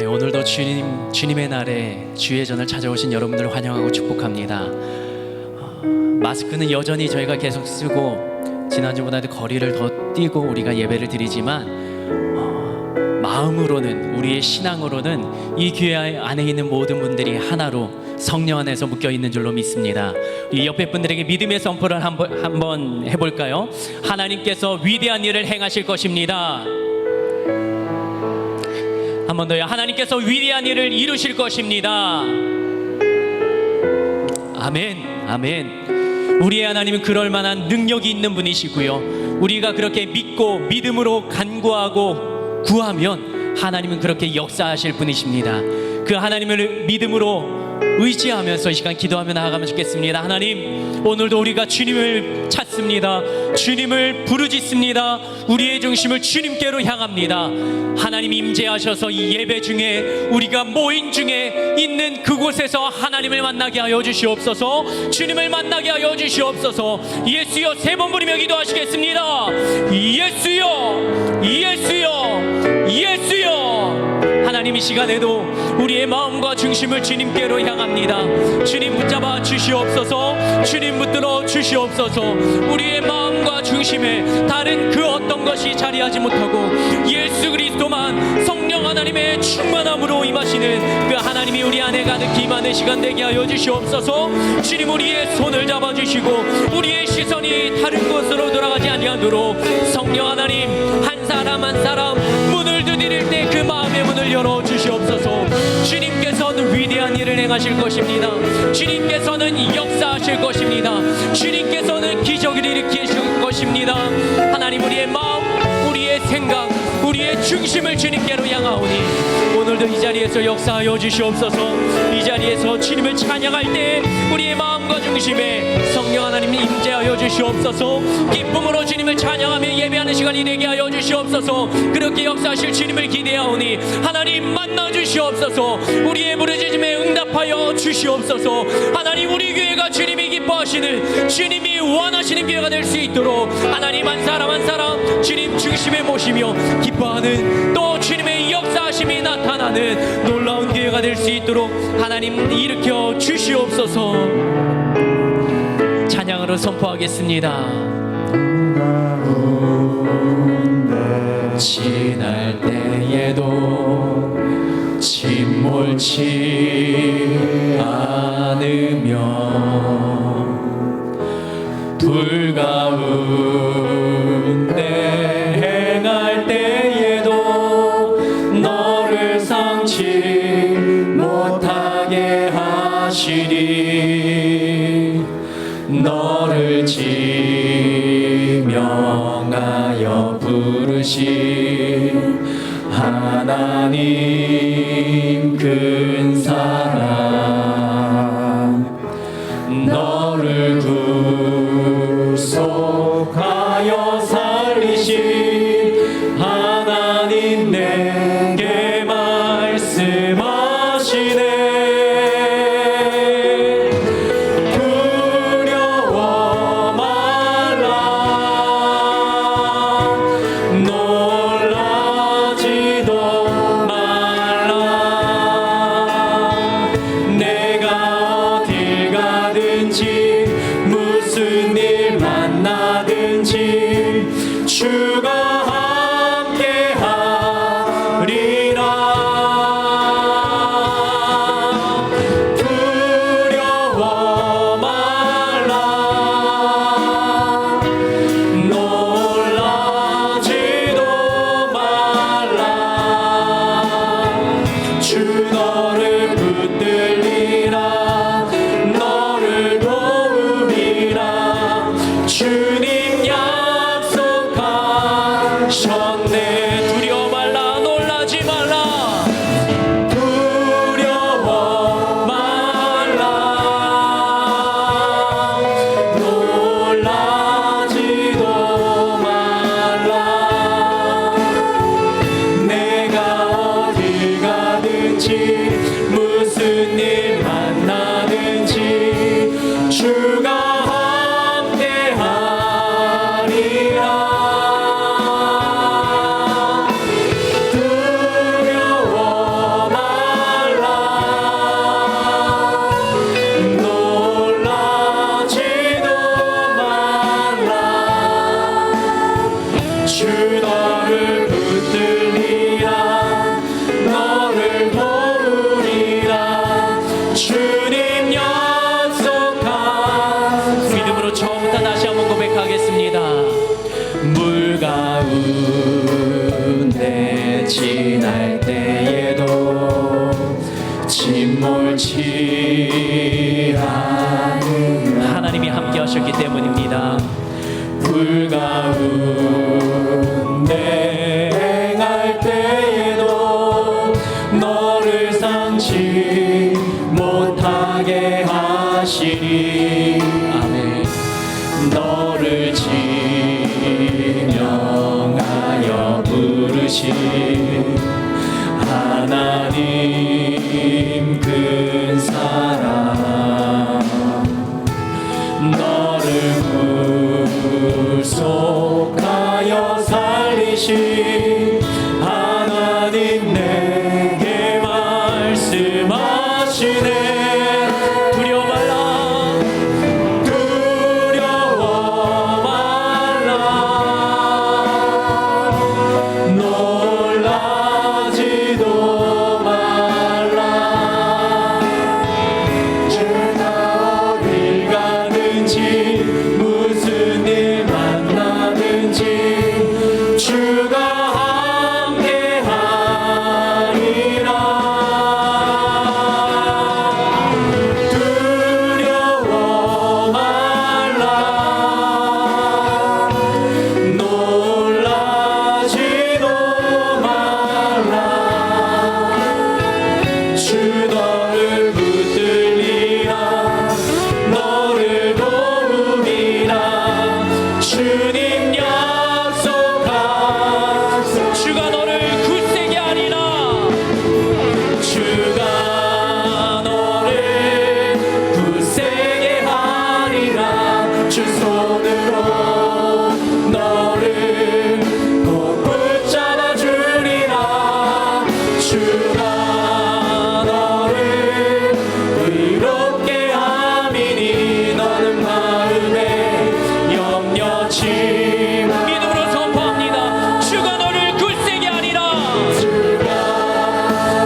네, 오늘도 주님의 날에 주의 전을 찾아오신 여러분들을 환영하고 축복합니다. 마스크는 여전히 저희가 계속 쓰고 지난주보다도 거리를 더 뛰고 우리가 예배를 드리지만 마음으로는, 우리의 신앙으로는 이 교회 안에 있는 모든 분들이 하나로 성령 안에서 묶여 있는 줄로 믿습니다. 이 옆에 분들에게 믿음의 선포를 한번 해볼까요? 하나님께서 위대한 일을 행하실 것입니다. 한 번 더요. 하나님께서 위대한 일을 이루실 것입니다. 아멘, 아멘. 우리의 하나님은 그럴 만한 능력이 있는 분이시고요, 우리가 그렇게 믿고 믿음으로 간구하고 구하면 하나님은 그렇게 역사하실 분이십니다. 그 하나님을 믿음으로 의지하면서 이 시간 기도하며 나아가면 좋겠습니다. 하나님, 오늘도 우리가 주님을 찾습니다. 주님을 부르짖습니다. 우리의 중심을 주님께로 향합니다. 하나님 임재하셔서 이 예배 중에, 우리가 모인 중에 있는 그곳에서 하나님을 만나게 하여 주시옵소서. 주님을 만나게 하여 주시옵소서. 예수여, 세 번 부르며 기도하시겠습니다. 예수여, 예수여, 예수여. 하나님, 이 시간에도 우리의 마음과 중심을 주님께로 향합니다. 주님 붙잡아 주시옵소서. 주님 붙들어 주시옵소서. 우리의 마음과 중심에 다른 그 어떤 것이 자리하지 못하고 예수 그리스도만 성령 하나님의 충만함으로 임하시는 그 하나님이 우리 안에 가득히 임하는 시간 되게 하여 주시옵소서. 주님, 우리의 손을 잡아주시고 우리의 시선이 다른 곳으로 돌아가지 아니하도록 성령 하나님, 한 사람 한 사람 문을 두드릴 때 그 마음의 문을 열어주시옵소서. 주님께서는 위대한 일을 행하실 것입니다. 주님께서는 역사하실 것입니다. 주님께서는 기적을 일으키실 것입니다. 하나님, 우리의 마음, 우리의 생각, 우리의 중심을 주님께로 향하오니 오늘도 이 자리에서 역사하여 주시옵소서. 이 자리에서 주님을 찬양할 때 우리의 마음과 중심에 성령 하나님 임재하여 주시옵소서. 기쁨으로 주님을 찬양하며 예배하는 시간이 되게 하여 주시옵소서. 그렇게 역사하실 주님을 기대하오니 하나님 만나 주시옵소서. 우리의 부르짖음에 응답하여 주시옵소서. 하나님, 우리 교회가 주님이 기뻐하시는, 주님이 원하시는 교회가 될 수 있도록 하나님, 한 사람 한 사람 주님 중심에 모시며 기뻐하는, 또 주님의 역사하심이 나타나는 놀라운 교회가 될 수 있도록 하나님 일으켜 주시옵소서. 찬양으로 선포하겠습니다. 지날 때에도 침몰치 않으며 불 가운데 행할 때에도 너를 삼지 못하게 하시리. 너를 지명하여 부르신 하나님 큰 사랑, 너를 구속하여 살리신 하나님 내게 말씀하시네. 두려워 말라, 놀라지도 말라. 내가 어딜 가든지 무슨 일 만나든지 주가 함께 하리라. 두려워 말라, 놀라지도 말라. 주 너를 붙들리라, 너를 도우리라. 주님 약속하시네.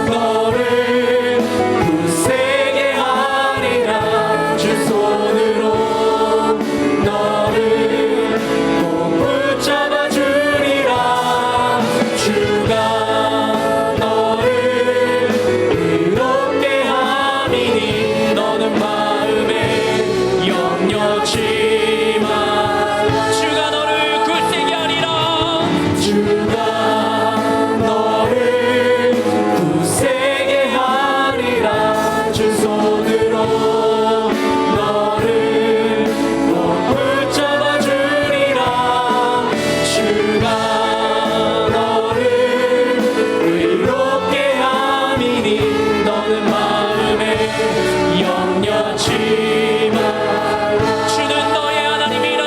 너를 굳세게 하리라. 주 손으로 너를 꼭 붙잡아 주리라. 주가 너를 의롭게 함이니 너는 마음에 염려치 마. 주가 너를 굳세게 하리라. 주가 너를 굳세게 하리라. 주 손으로 너를 꼭 붙잡아 주리라. 주가 너를 의롭게 함이니 너는 마음에 염려치 마. 주는 너의 하나님이라.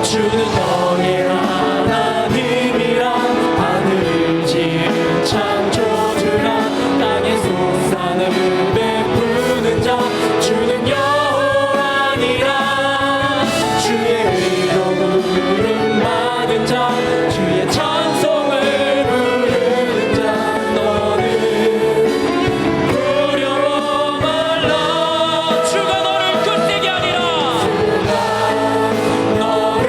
주는 너의 하나님이라. 하늘을 지은 창조주라. 땅의 솟아남을 베푸는 자. 주는 여호와니라. 주의 의로움을 받은 자. 주의 찬송을 부르는 자. 너는 두려워 말라. 주가 너를 굳세게 하리라. 너를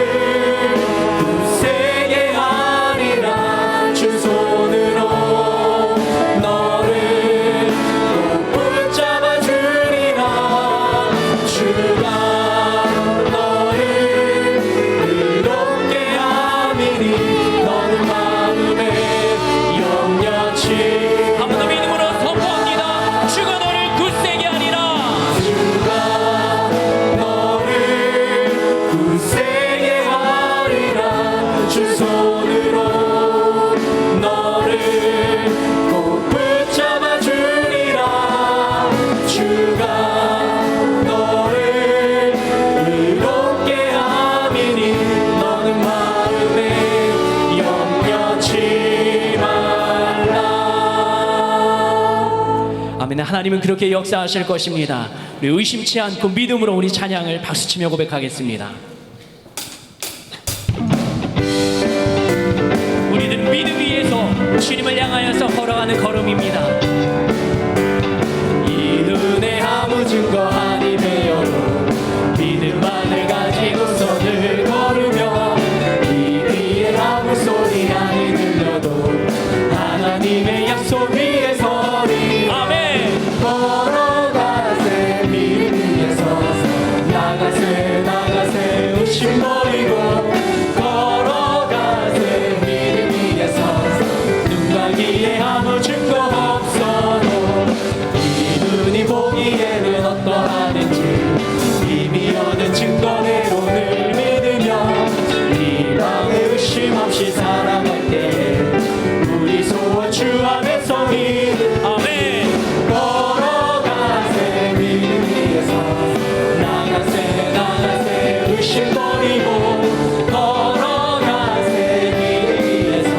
굳세게 하리라. 주 손으로 너를 꼭 붙잡아 주리라. 주가 너를 의롭게 함이니 너는 마음에 염려치. 한 번 더 믿음으로 선포합니다. 주가 너를 굳세게 하리라. 주가 너를 굳세게 하리라. 주 손으로 너를 꼭 붙잡아 주리라. 주가 너를 의롭게 함이니 너는 마음에 염려치 말라. 아멘. 하나님은 그렇게 역사하실 것입니다. 우리 의심치 않고 믿음으로 우리 찬양을 박수치며 고백하겠습니다. 우리는 믿음 위에서 주님을 향하여서 걸어가는 걸음입니다. 이 은혜 아무 증거 아니 되어도 믿음만을 가지고서 늘 걸으며 이 귀에 아무 소리 아니 들려도 하나님의 약속 위에 서리. 아멘. 걸어가세 믿음 위에 서서 나가세 나가세 의심 버리고 걸어가세 믿음 위에 서서 눈과 귀에 아무 증거 없어도 이 눈이 보기에는 어떠하는지 이미 얻은 증거대로 늘 믿으며 이 밤에 의심 없이 살아갈 때에 우리 소원 주 안에서 믿음. 아멘. 걸어가세 믿음 위에서 나가세 나가세 의심 버리고 걸어가세 믿음 위에서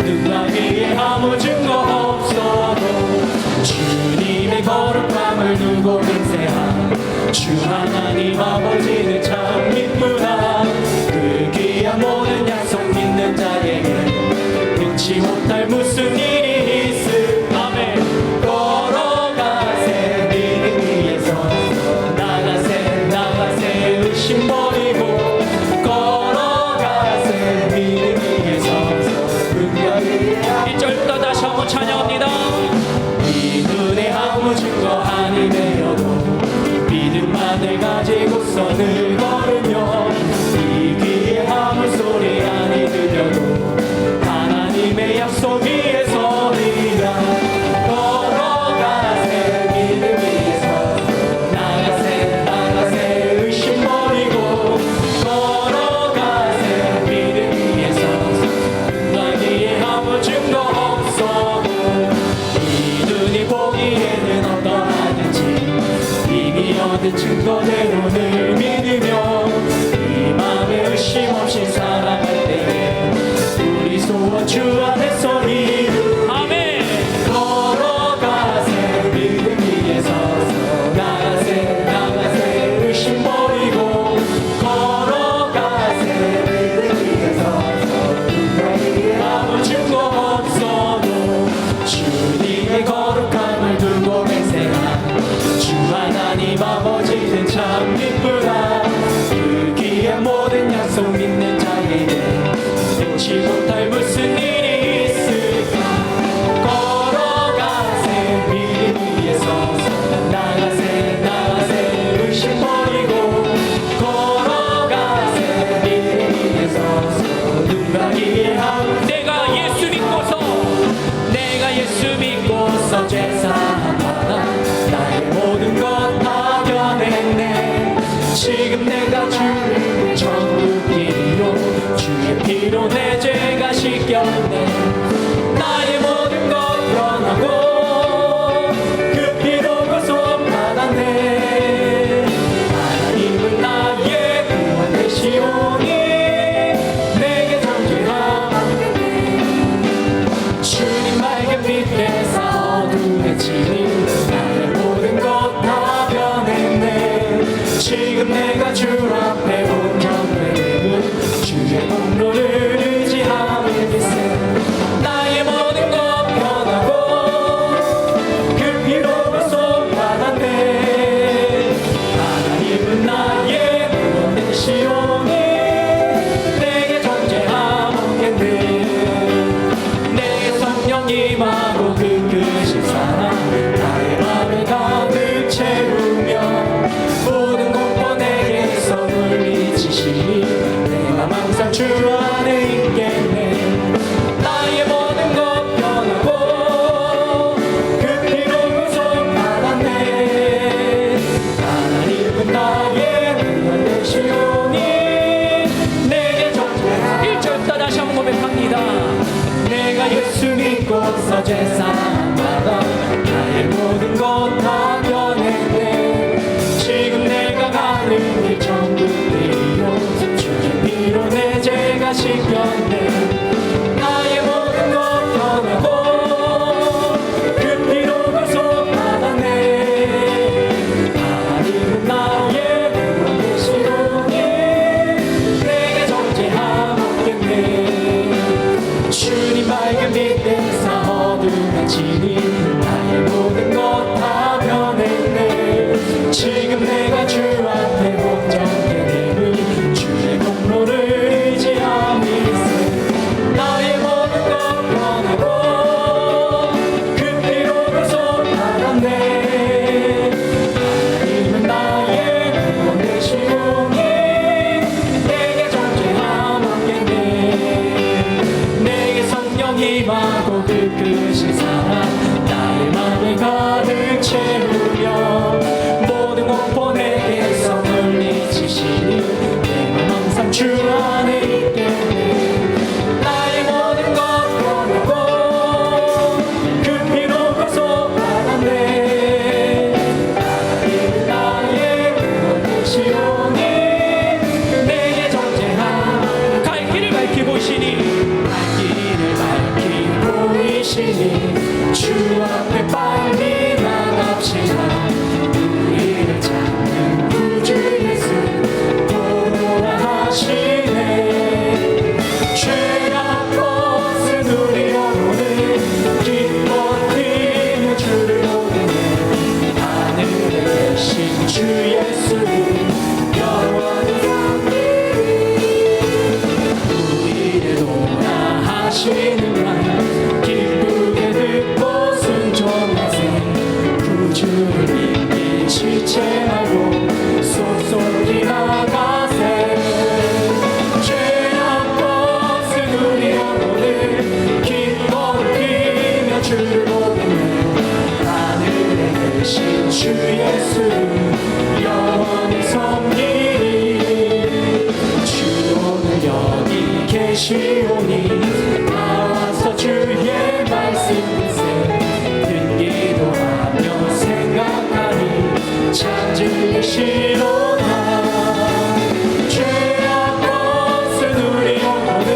눈과 귀에 아무 증거 없어도 주님의 거룩함을 두고 맹세한 주 하나님 아버지는 참 기쁘다. 그 귀한 모든 약속 믿는 자에게 능치 못할 무슨 일이 있음. 아멘. 걸어가세 믿음 위에서 나가세 나가세 의심 버리고 걸어가세 믿음 위에서 눈과 귀에 1절부터 다시 한번 찬양합니다. 이 눈에 아무 증거 아니 되어도 믿음만을 가지고서 늘 걸으며 이 귀에 아무 소리 아니 들려도 하나님의 약속 위에 서리라. 걸어가세 믿음 위에서 나가세 나가세 의심 버리고 걸어가세 믿음 위에서 눈과 귀에 아무 증거 없어도 이 눈이 보기에는 어떠하는지 이미 얻은 증거대로 늘 믿으며 이 맘에 의심 없이 살아갈 때에 우리 소원 주 안에서 이루. 아멘. 걸어가세 믿음 위에 서서 나가세 나가세 의심 버리고 걸어가세 믿음 위에 서서 누가 아무 증거 없어도 주님 믿고서 제사하다 나의 모든 것 다 변했네. 지금 내가 주를 전부 드리요 주의 피로 내 죄가 씻겼네. 나의 모든 것 변하고 그 피로 구속받았네. 하나님은 나의 구원 되시오니 내게 정죄하옵네. 주님 맑은 빛에서 어둠에 지닌 나의 모든 것 다 변했네. 지금 내가 주 앞에 온전되는 주의 공로를 의지하겠네. 나의 모든 것 변하고 그 피로 구속받았네. 하나님은 나의 구원 되시오니 내게 정죄하옵겠네. 내게 성령 임하고 그 크신 사랑 나의 맘에 가득 채우며 모든 공포 내게서 물리치시니 내 맘 항상 주 안에 있겠네. 나의 모든 것 변하고 그 피로 구속받았네. 하나님은 나의 구원 되시오니 내게 정죄하옵네. 1절 다시 한번 고백합니다. 내가 예수 믿고서 제사마다 나의 모든 것 다 변했네. 지금 내가 가는 길 전부 드리요 주의 피로 내 죄가 씻겼네. 나의 모든 것 변하고 그 피로 구속받았네. 하나님은 나의 구원 되시오니 내게 정죄하옵겠네. 주님 맑은 빛에서 어둠에 지닌 나의 모든 것 다 변했네. 지금 내가 주 앞에 온전히 되는 주의 공로를 의지하며 있음. 나의 모든 것 변하고 그 피로 구속받았네. 하나님은 나의 구원 되시오니 내게 정죄하옵겠네. 내게 성령 임하고 그 크신 사랑 나의 맘에 가득 채우며 모든 공포 내게서 물리치시니 내 맘 항상 주 안에 있겠네. 나의 모든 것 변하고 그 피로 구속받았네. 하나님은 나의 구원 되시오니 내게 정죄하옵네. 갈 길을 밝히 보시니 주 앞에 빨리 나갑시다. 우리를 찾는 구주 예수 보호라 하시네. 죄악 것을 누리러 오는 기뻐 뛰며 주를 보내네. 하늘에 계신 주 예수 영원히 우리를 도우라 하시는 말 지체하고 속속히 나가세. 죄악 것을 누리러 오늘 기뻐 뛰며 주를 보내네. 하늘에 계신 주 예수 영원히 섬기리. 주 오늘 여기 계시오니 나와서 주의 말씀 듣기도 하며 생각하니 참 들리시로다. 죄악 것을 누리러 오늘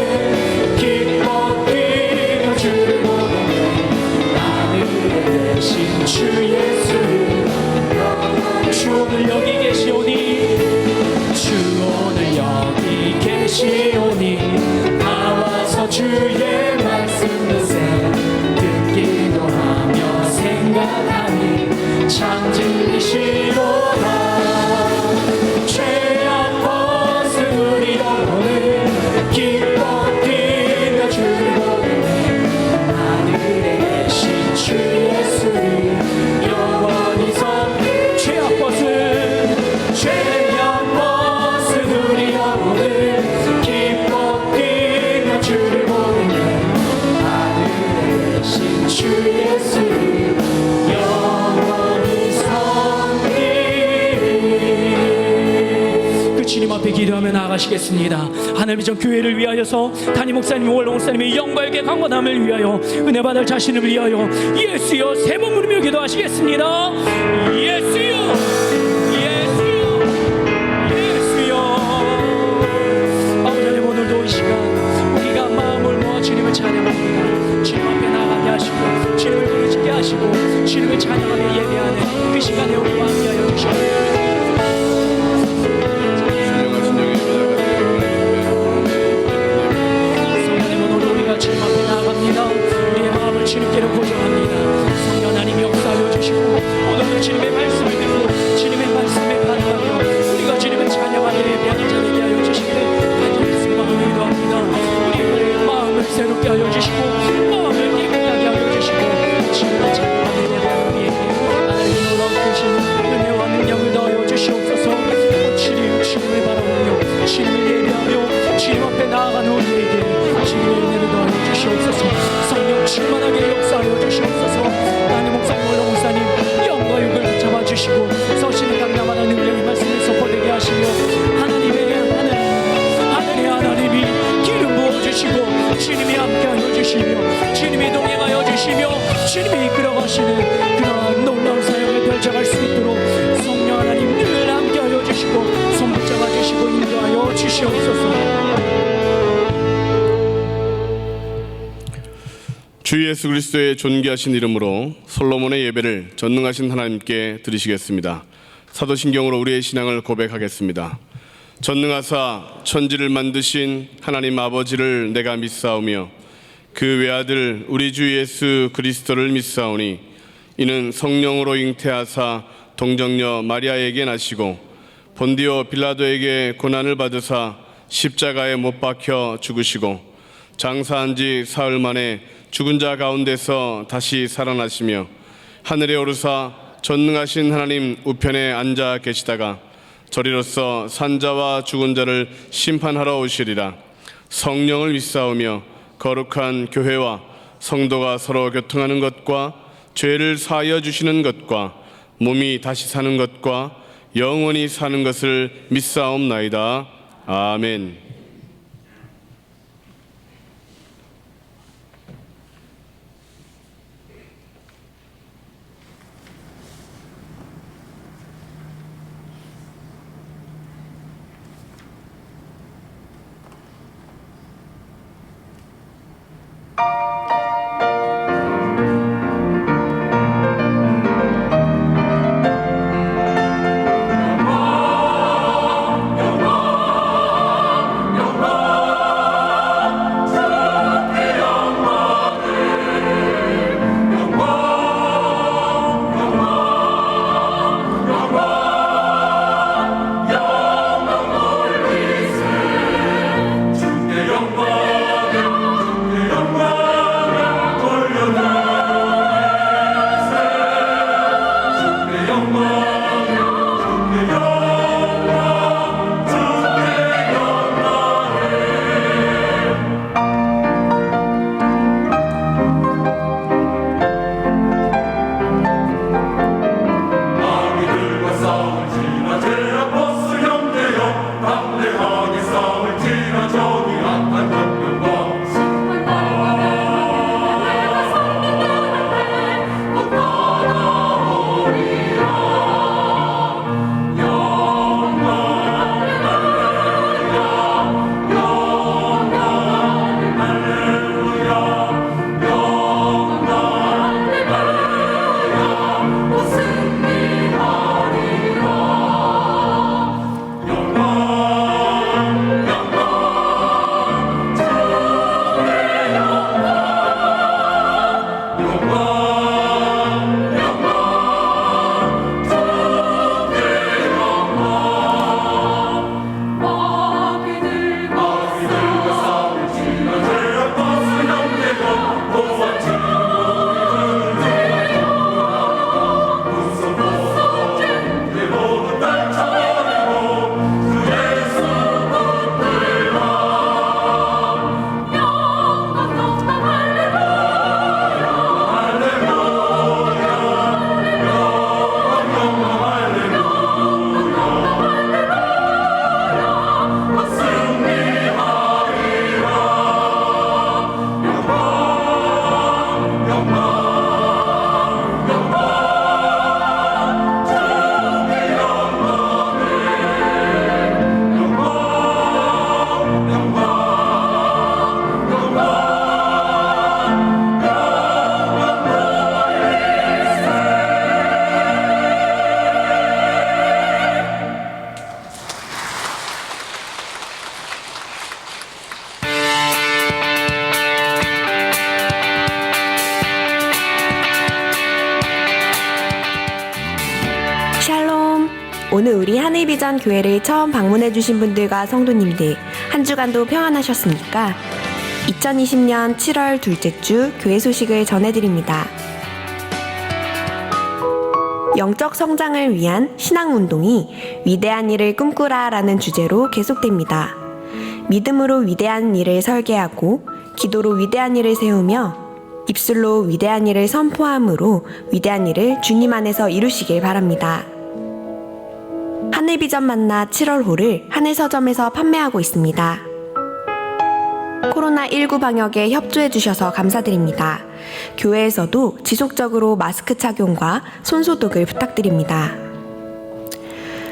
기뻐 뛰며 주를 보내네. 하늘에 계신 주 예수 주 오늘 여기 계시오니 주 오늘 여기 계시오니 나와서 주의 말씀 듣세. 듣기도 하며 생각하니 참 들리시로다. 죄악 것을 누리러 오늘 기뻐 뛰며 주를 보내네. 하늘에 계신 주 예수 영원히 섬기리. 죄악 것을 누리러 오늘 기뻐 뛰며 주를 보내네. 하늘에 계신 주 예수 기도하며 나아가시겠습니다. 하늘의 전 교회를 위하여서 담임 목사님, 원로 목사님의 영광에게 강건함을 위하여 은혜 받을 자신을 위하여 예수여 세 번 부르며 기도하시겠습니다. 예수여, 예수여, 예수여. 아버지 하나님, 오늘도 이 시간 우리가 마음을 모아 주님을 찬양합니다. 주님 앞에 나가게 하시고 주님을 부르짖게 하시고 주님을 찬양하며 예배하는 그 시간에 우리와 함께하여 주시옵소서. 주님 앞에 나아갑니다. 우리의 마음을 주님께로 고정합니다. 성령 하나님 역사하여 주시고 오늘도 주님의 말씀을 듣고 주님의 말씀에 반응하며 우리가 주님을 찬양하며 예배하는 자 되게 하여 주시기를 간절히 기도하며 기도합니다. 우리의 마음을 새롭게 하여 주시고 마음을 깨끗하게 하여 주시고 주님을 찬양하며 예배하는 우리에게 하나님의 놀라운 크신 은혜와 능력을 더하여 주시옵소서. 주님을 바라보며 주님을 예배하며 주님 앞에 나아가는 우리에게 주님의 은혜를 더하여 주시옵소서. 성령 충만하게 역사하여 주시옵소서. 하나님 목사님, 원로 목사님 영과 육을 붙잡아 주시고 서시는 강남하나 능력의 말씀을 선포되게 하시며 하나님이 기름 부어주시고 주님이 함께하여 주시며 주님이 동행하여 주시며 주님이 이끌어가시는 그러한 놀라운 사역을 펼쳐갈 수 있도록 성령 하나님 늘 함께하여 주시고 손 붙잡아 주시고 인도하여 주시옵소서. 주 예수 그리스도의 존귀하신 이름으로 솔로몬의 예배를 전능하신 하나님께 드리시겠습니다. 사도신경으로 우리의 신앙을 고백하겠습니다. 전능하사 천지를 만드신 하나님 아버지를 내가 믿사오며 그 외아들 우리 주 예수 그리스도를 믿사오니 이는 성령으로 잉태하사 동정녀 마리아에게 나시고 본디오 빌라도에게 고난을 받으사 십자가에 못 박혀 죽으시고 장사한 지 사흘 만에 죽은 자 가운데서 다시 살아나시며 하늘에 오르사 전능하신 하나님 우편에 앉아 계시다가 저리로서 산자와 죽은 자를 심판하러 오시리라. 성령을 믿사오며 거룩한 교회와 성도가 서로 교통하는 것과 죄를 사하여 주시는 것과 몸이 다시 사는 것과 영원히 사는 것을 믿사옵나이다. 아멘. 영광 오늘 우리 하늘비전 교회를 처음 방문해주신 분들과 성도님들, 한 주간도 평안하셨습니까? 2020년 7월 둘째 주 교회 소식을 전해드립니다. 영적 성장을 위한 신앙운동이 위대한 일을 꿈꾸라 라는 주제로 계속됩니다. 믿음으로 위대한 일을 설계하고 기도로 위대한 일을 세우며 입술로 위대한 일을 선포함으로 위대한 일을 주님 안에서 이루시길 바랍니다. 하늘비전 만나 7월호를 하늘서점에서 판매하고 있습니다. 코로나19 방역에 협조해 주셔서 감사드립니다. 교회에서도 지속적으로 마스크 착용과 손소독을 부탁드립니다.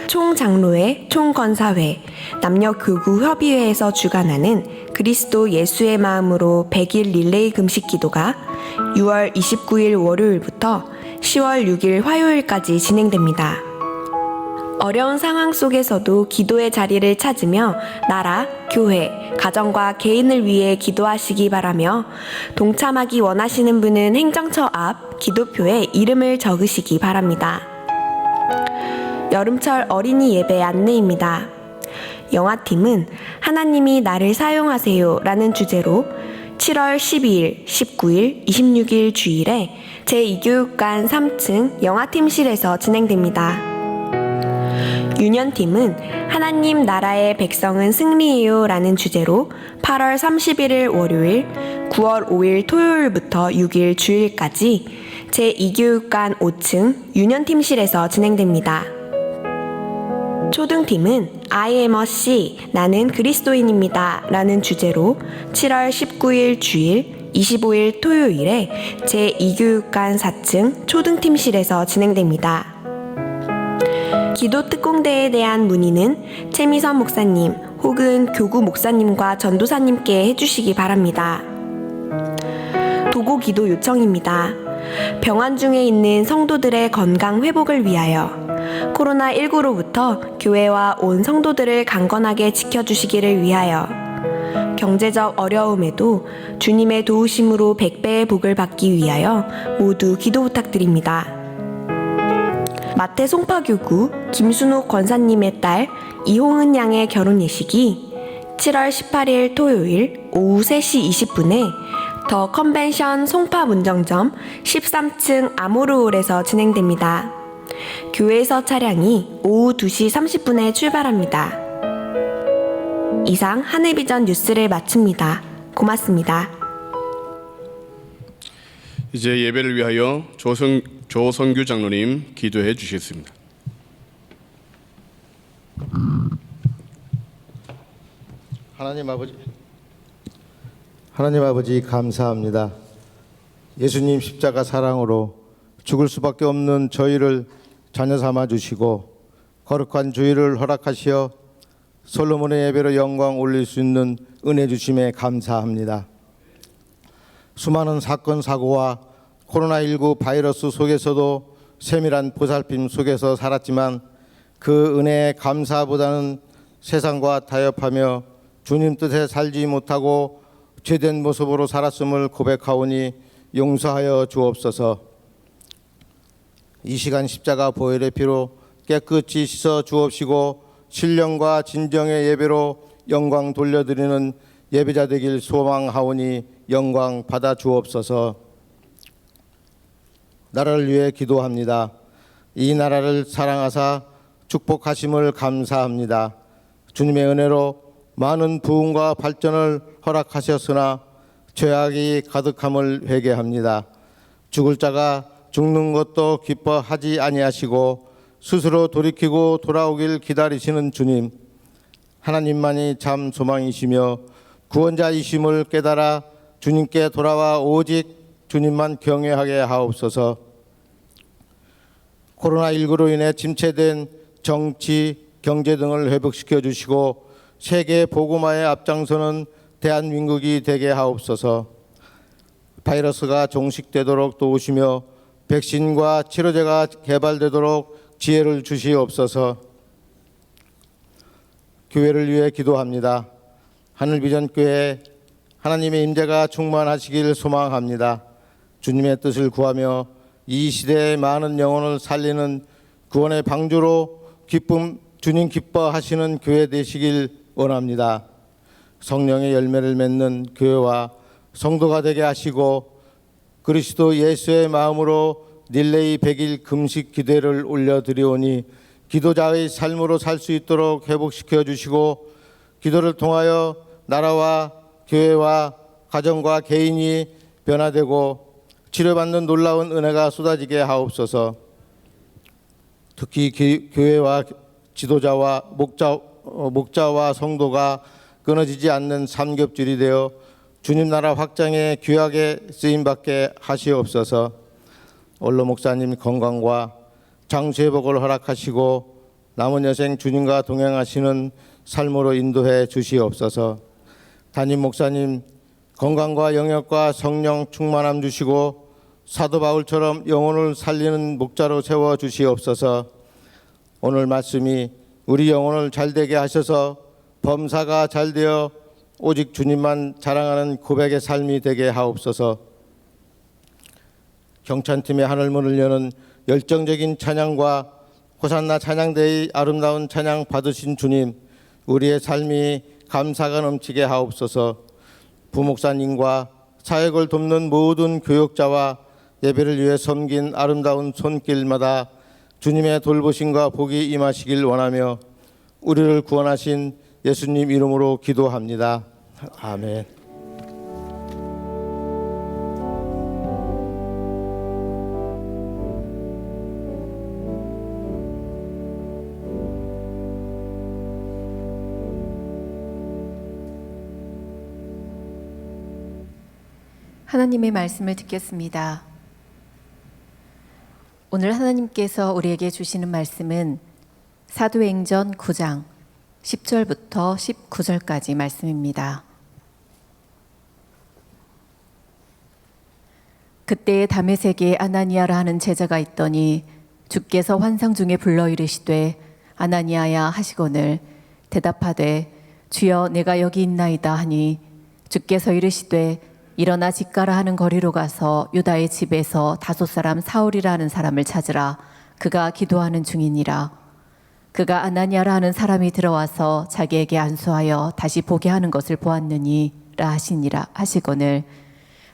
총장로회, 총건사회, 남녀교구협의회에서 주관하는 그리스도 예수의 마음으로 100일 릴레이 금식 기도가 6월 29일 월요일부터 10월 6일 화요일까지 진행됩니다. 어려운 상황 속에서도 기도의 자리를 찾으며 나라, 교회, 가정과 개인을 위해 기도하시기 바라며 동참하기 원하시는 분은 행정처 앞 기도표에 이름을 적으시기 바랍니다. 여름철 어린이 예배 안내입니다. 영화팀은 하나님이 나를 사용하세요 라는 주제로 7월 12일, 19일, 26일 주일에 제2교육관 3층 영화팀실에서 진행됩니다. 유년팀은 하나님 나라의 백성은 승리해요 라는 주제로 8월 31일 월요일, 9월 5일 토요일부터 6일 주일까지 제2교육관 5층 유년팀실에서 진행됩니다. 초등팀은 I am a she, 나는 그리스도인입니다 라는 주제로 7월 19일 주일, 25일 토요일에 제2교육관 4층 초등팀실에서 진행됩니다. 기도 특공대에 대한 문의는 최미선 목사님 혹은 교구 목사님과 전도사님께 해주시기 바랍니다. 도고 기도 요청입니다. 병원 중에 있는 성도들의 건강 회복을 위하여 코로나19로부터 교회와 온 성도들을 강건하게 지켜주시기를 위하여 경제적 어려움에도 주님의 도우심으로 100배의 복을 받기 위하여 모두 기도 부탁드립니다. 마태 송파교구 김순욱 권사님의 딸 이홍은 양의 결혼 예식이 7월 18일 토요일 오후 3시 20분에 더 컨벤션 송파문정점 13층 아모르홀에서 진행됩니다. 교회에서 차량이 오후 2시 30분에 출발합니다. 이상 하늘비전 뉴스를 마칩니다. 고맙습니다. 이제 예배를 위하여 조성규 장로님 기도해 주시겠습니다. 하나님 아버지 감사합니다. 예수님 십자가 사랑으로 죽을 수밖에 없는 저희를 자녀 삼아 주시고 거룩한 주일을 허락하시어 솔로몬의 예배로 영광 올릴 수 있는 은혜 주심에 감사합니다. 수많은 사건 사고와 코로나19 바이러스 속에서도 세밀한 보살핌 속에서 살았지만 그 은혜에 감사보다는 세상과 타협하며 주님 뜻에 살지 못하고 죄된 모습으로 살았음을 고백하오니 용서하여 주옵소서. 이 시간 십자가 보혈의 피로 깨끗이 씻어 주옵시고 신령과 진정의 예배로 영광 돌려드리는 예배자 되길 소망하오니 영광 받아 주옵소서. 나라를 위해 기도합니다. 이 나라를 사랑하사 축복하심을 감사합니다. 주님의 은혜로 많은 부흥과 발전을 허락하셨으나 죄악이 가득함을 회개합니다. 죽을 자가 죽는 것도 기뻐하지 아니하시고 스스로 돌이키고 돌아오길 기다리시는 주님, 하나님만이 참 소망이시며 구원자이심을 깨달아 주님께 돌아와 오직 주님만 경외하게 하옵소서. 코로나19로 인해 침체된 정치, 경제 등을 회복시켜 주시고 세계 복음화에 앞장서는 대한민국이 되게 하옵소서. 바이러스가 종식되도록 도우시며 백신과 치료제가 개발되도록 지혜를 주시옵소서. 교회를 위해 기도합니다. 하늘비전교회 하나님의 임재가 충만하시길 소망합니다. 주님의 뜻을 구하며 이 시대의 많은 영혼을 살리는 구원의 방주로 주님 기뻐하시는 교회 되시길 원합니다. 성령의 열매를 맺는 교회와 성도가 되게 하시고 그리스도 예수의 마음으로 릴레이 100일 금식 기도를 올려드리오니 기도자의 삶으로 살 수 있도록 회복시켜 주시고 기도를 통하여 나라와 교회와 가정과 개인이 변화되고 치료받는 놀라운 은혜가 쏟아지게 하옵소서. 특히 교회와 지도자와 목자와 성도가 끊어지지 않는 삼겹줄이 되어 주님 나라 확장에 귀하게 쓰임받게 하시옵소서. 원로 목사님 건강과 장수회복을 허락하시고 남은 여생 주님과 동행하시는 삶으로 인도해 주시옵소서. 담임 목사님 건강과 영역과 성령 충만함 주시고 사도 바울처럼 영혼을 살리는 목자로 세워 주시옵소서. 오늘 말씀이 우리 영혼을 잘되게 하셔서 범사가 잘되어 오직 주님만 자랑하는 고백의 삶이 되게 하옵소서. 경찬팀의 하늘문을 여는 열정적인 찬양과 호산나 찬양대의 아름다운 찬양 받으신 주님, 우리의 삶이 감사가 넘치게 하옵소서. 부목사님과 사역을 돕는 모든 교역자와 예배를 위해 섬긴 아름다운 손길마다 주님의 돌보심과 복이 임하시길 원하며 우리를 구원하신 예수님 이름으로 기도합니다. 아멘. 하나님의 말씀을 듣겠습니다. 오늘 하나님께서 우리에게 주시는 말씀은 사도행전 9장 10절부터 19절까지 말씀입니다. 그때에 다메섹에 아나니아라 하는 제자가 있더니 주께서 환상 중에 불러 이르시되 아나니아야 하시거늘 대답하되 주여 내가 여기 있나이다 하니 주께서 이르시되 일어나 집가라 하는 거리로 가서 유다의 집에서 다섯 사람 사울이라 하는 사람을 찾으라. 그가 기도하는 중이니라. 그가 아나니아라 하는 사람이 들어와서 자기에게 안수하여 다시 보게 하는 것을 보았느니라 하시니라 하시거늘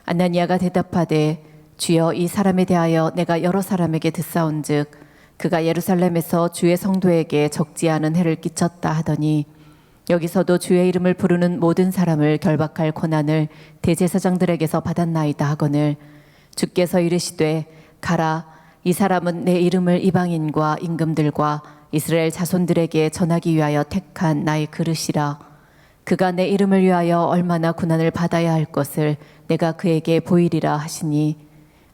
아나니아가 대답하되 주여 이 사람에 대하여 내가 여러 사람에게 듣사온즉 그가 예루살렘에서 주의 성도에게 적지 않은 해를 끼쳤다 하더니 여기서도 주의 이름을 부르는 모든 사람을 결박할 권한을 대제사장들에게서 받았나이다 하거늘 주께서 이르시되 가라 이 사람은 내 이름을 이방인과 임금들과 이스라엘 자손들에게 전하기 위하여 택한 나의 그릇이라. 그가 내 이름을 위하여 얼마나 고난을 받아야 할 것을 내가 그에게 보이리라 하시니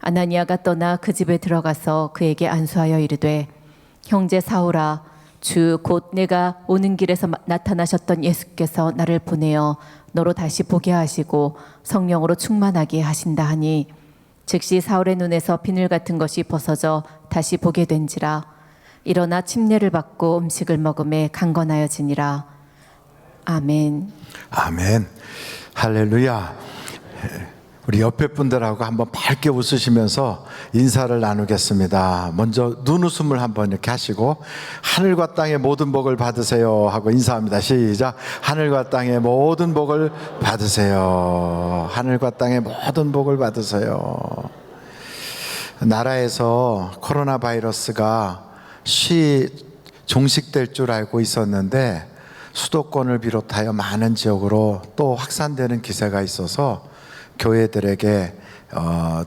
아나니아가 떠나 그 집에 들어가서 그에게 안수하여 이르되 형제 사울아 주 곧 내가 오는 길에서 나타나셨던 예수께서 나를 보내어 너로 다시 보게 하시고 성령으로 충만하게 하신다 하니 즉시 사울의 눈에서 비늘 같은 것이 벗어져 다시 보게 된지라. 일어나 침례를 받고 음식을 먹음에 강건하여지니라. 아멘. 아멘. 할렐루야. 우리 옆에 분들하고 한번 밝게 웃으시면서 인사를 나누겠습니다. 먼저 눈웃음을 한번 이렇게 하시고 하늘과 땅의 모든 복을 받으세요 하고 인사합니다. 시작. 하늘과 땅의 모든 복을 받으세요. 하늘과 땅의 모든 복을 받으세요. 나라에서 코로나 바이러스가 종식될 줄 알고 있었는데 수도권을 비롯하여 많은 지역으로 또 확산되는 기세가 있어서 교회들에게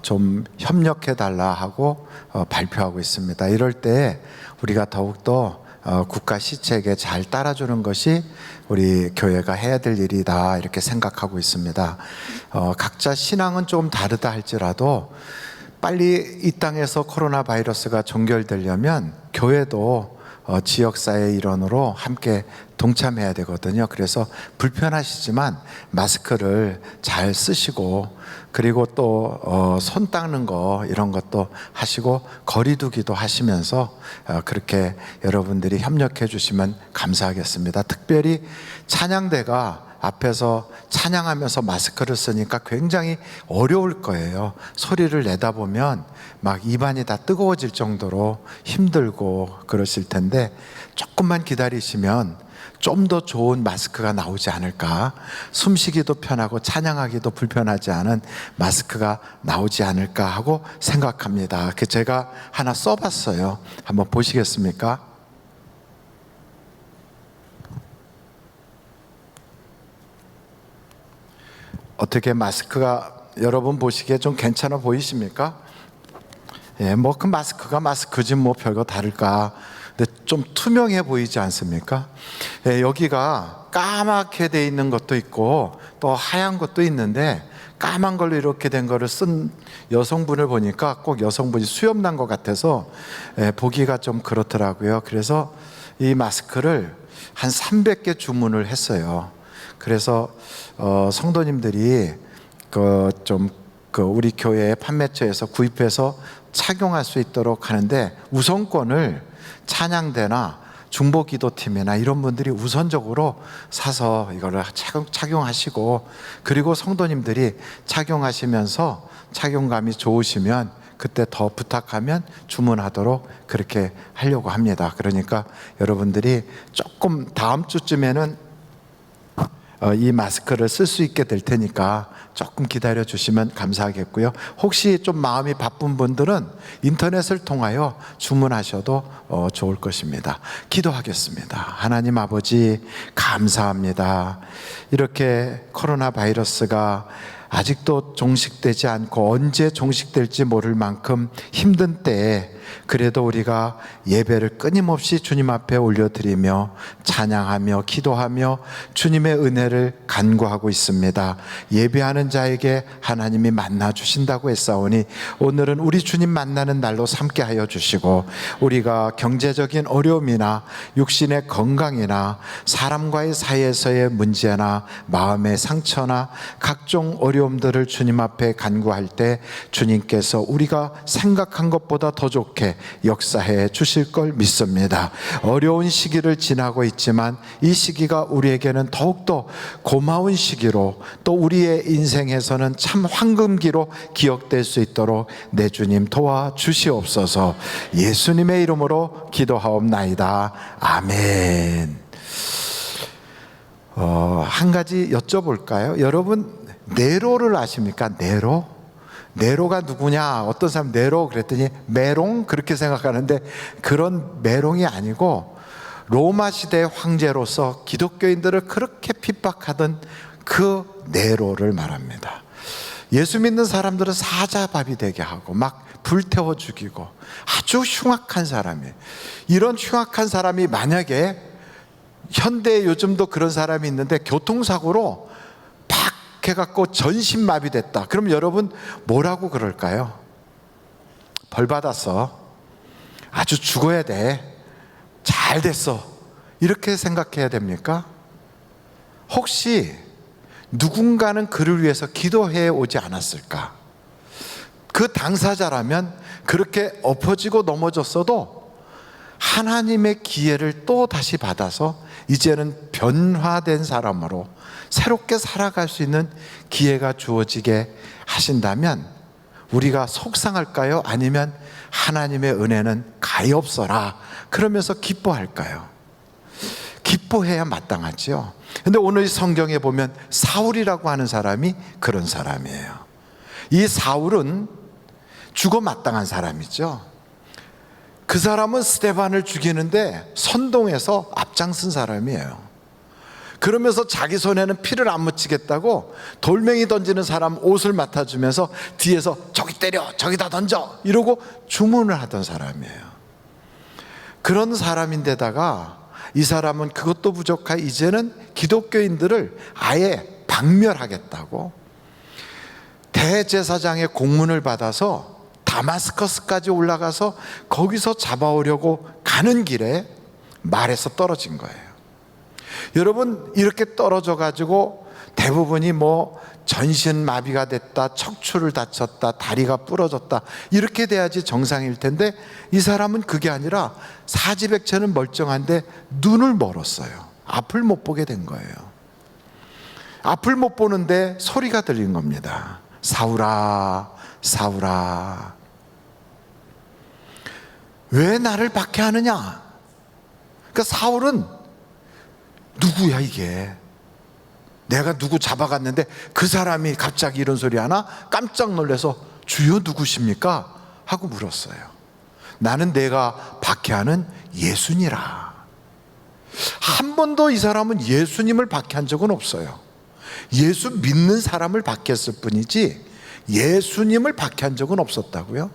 좀 협력해 달라 하고 발표하고 있습니다. 이럴 때 우리가 더욱더 국가 시책에 잘 따라주는 것이 우리 교회가 해야 될 일이다 이렇게 생각하고 있습니다. 각자 신앙은 좀 다르다 할지라도 빨리 이 땅에서 코로나 바이러스가 종결되려면 교회도 지역사회 일원으로 함께 동참해야 되거든요. 그래서 불편하시지만 마스크를 잘 쓰시고 그리고 또 손 닦는 거 이런 것도 하시고 거리두기도 하시면서 그렇게 여러분들이 협력해 주시면 감사하겠습니다. 특별히 찬양대가 앞에서 찬양하면서 마스크를 쓰니까 굉장히 어려울 거예요. 소리를 내다 보면 막 입안이 다 뜨거워질 정도로 힘들고 그러실 텐데 조금만 기다리시면 좀 더 좋은 마스크가 나오지 않을까, 숨쉬기도 편하고 찬양하기도 불편하지 않은 마스크가 나오지 않을까 하고 생각합니다. 제가 하나 써봤어요. 한번 보시겠습니까? 어떻게 마스크가 여러분 보시기에 좀 괜찮아 보이십니까? 예, 뭐 그 마스크가 마스크지 뭐 별거 다를까. 근데 좀 투명해 보이지 않습니까? 예, 여기가 까맣게 돼 있는 것도 있고 또 하얀 것도 있는데 까만 걸로 이렇게 된 거를 쓴 여성분을 보니까 꼭 여성분이 수염 난 것 같아서 보기가 좀 그렇더라고요. 그래서 이 마스크를 한 300개 주문을 했어요. 그래서 성도님들이 우리 교회 판매처에서 구입해서 착용할 수 있도록 하는데 우선권을 찬양대나 중보기도팀이나 이런 분들이 우선적으로 사서 이거를 착용하시고, 그리고 성도님들이 착용하시면서 착용감이 좋으시면 그때 더 부탁하면 주문하도록 그렇게 하려고 합니다. 그러니까 여러분들이 조금 다음 주쯤에는 이 마스크를 쓸 수 있게 될 테니까 조금 기다려 주시면 감사하겠고요. 혹시 좀 마음이 바쁜 분들은 인터넷을 통하여 주문하셔도 좋을 것입니다. 기도하겠습니다. 하나님 아버지, 감사합니다. 이렇게 코로나 바이러스가 아직도 종식되지 않고 언제 종식될지 모를 만큼 힘든 때에 그래도 우리가 예배를 끊임없이 주님 앞에 올려드리며 찬양하며 기도하며 주님의 은혜를 간구하고 있습니다. 예배하는 자에게 하나님이 만나 주신다고 했사오니 오늘은 우리 주님 만나는 날로 삼게 하여 주시고, 우리가 경제적인 어려움이나 육신의 건강이나 사람과의 사이에서의 문제나 마음의 상처나 각종 어려움들을 주님 앞에 간구할 때 주님께서 우리가 생각한 것보다 더 좋게 역사해 주실 걸 믿습니다. 어려운 시기를 지나고 있지만 이 시기가 우리에게는 더욱더 고마운 시기로, 또 우리의 인생에서는 참 황금기로 기억될 수 있도록 내 주님 도와주시옵소서. 예수님의 이름으로 기도하옵나이다. 아멘. 한 가지 여쭤볼까요? 여러분 네로를 아십니까? 네로? 네로가 누구냐? 어떤 사람 네로 그랬더니 메롱 그렇게 생각하는데 그런 메롱이 아니고 로마 시대의 황제로서 기독교인들을 그렇게 핍박하던 그 네로를 말합니다. 예수 믿는 사람들은 사자밥이 되게 하고 막 불태워 죽이고 아주 흉악한 사람이에요. 이런 흉악한 사람이 만약에 현대에 요즘도 그런 사람이 있는데 교통사고로 해갖고 전신마비 됐다. 그럼 여러분 뭐라고 그럴까요? 벌 받았어. 아주 죽어야 돼. 잘 됐어. 이렇게 생각해야 됩니까? 혹시 누군가는 그를 위해서 기도해 오지 않았을까? 그 당사자라면 그렇게 엎어지고 넘어졌어도 하나님의 기회를 또 다시 받아서 이제는 변화된 사람으로 새롭게 살아갈 수 있는 기회가 주어지게 하신다면 우리가 속상할까요? 아니면 하나님의 은혜는 가엾어라 그러면서 기뻐할까요? 기뻐해야 마땅하죠. 근데 오늘 성경에 보면 사울이라고 하는 사람이 그런 사람이에요. 이 사울은 죽어 마땅한 사람이죠. 그 사람은 스데반을 죽이는데 선동해서 앞장선 사람이에요. 그러면서 자기 손에는 피를 안 묻히겠다고 돌멩이 던지는 사람 옷을 맡아주면서 뒤에서 저기 때려 저기다 던져 이러고 주문을 하던 사람이에요. 그런 사람인데다가 이 사람은 그것도 부족하여 이제는 기독교인들을 아예 박멸하겠다고 대제사장의 공문을 받아서 다마스커스까지 올라가서 거기서 잡아오려고 가는 길에 말에서 떨어진 거예요. 여러분 이렇게 떨어져 가지고 대부분이 뭐 전신 마비가 됐다, 척추를 다쳤다, 다리가 부러졌다, 이렇게 돼야지 정상일 텐데 이 사람은 그게 아니라 사지백체는 멀쩡한데 눈을 멀었어요. 앞을 못 보게 된 거예요. 앞을 못 보는데 소리가 들린 겁니다. 사울아, 사울아, 왜 나를 박해하느냐? 그러니까 사울은 누구야 이게? 내가 누구 잡아갔는데 그 사람이 갑자기 이런 소리 하나? 깜짝 놀라서 주여 누구십니까? 하고 물었어요. 나는 내가 박해하는 예수니라. 한 번도 이 사람은 예수님을 박해한 적은 없어요. 예수 믿는 사람을 박해했을 뿐이지 예수님을 박해한 적은 없었다고요.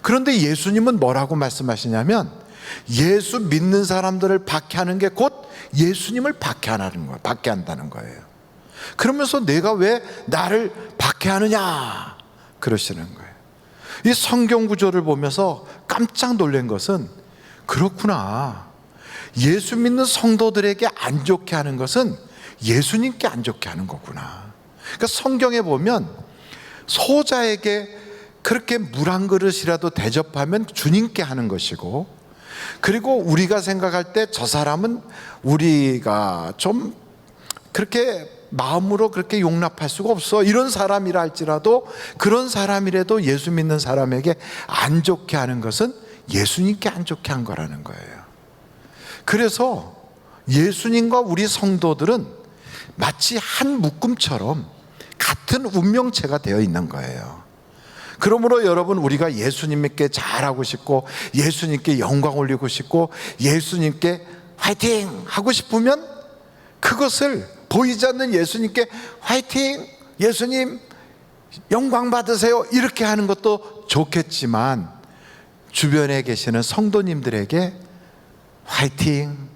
그런데 예수님은 뭐라고 말씀하시냐면 예수 믿는 사람들을 박해하는 게 곧 예수님을 박해하는 거예요. 박해한다는 거예요. 그러면서 내가 왜 나를 박해하느냐 그러시는 거예요. 이 성경 구조를 보면서 깜짝 놀란 것은 그렇구나. 예수 믿는 성도들에게 안 좋게 하는 것은 예수님께 안 좋게 하는 거구나. 그러니까 성경에 보면 소자에게 그렇게 물 한 그릇이라도 대접하면 주님께 하는 것이고, 그리고 우리가 생각할 때 저 사람은 우리가 좀 그렇게 마음으로 그렇게 용납할 수가 없어, 이런 사람이라 할지라도 그런 사람이라도 예수 믿는 사람에게 안 좋게 하는 것은 예수님께 안 좋게 한 거라는 거예요. 그래서 예수님과 우리 성도들은 마치 한 묶음처럼 같은 운명체가 되어 있는 거예요. 그러므로 여러분, 우리가 예수님께 잘하고 싶고 예수님께 영광 올리고 싶고 예수님께 화이팅 하고 싶으면 그것을 보이지 않는 예수님께 화이팅, 예수님 영광 받으세요, 이렇게 하는 것도 좋겠지만 주변에 계시는 성도님들에게 화이팅,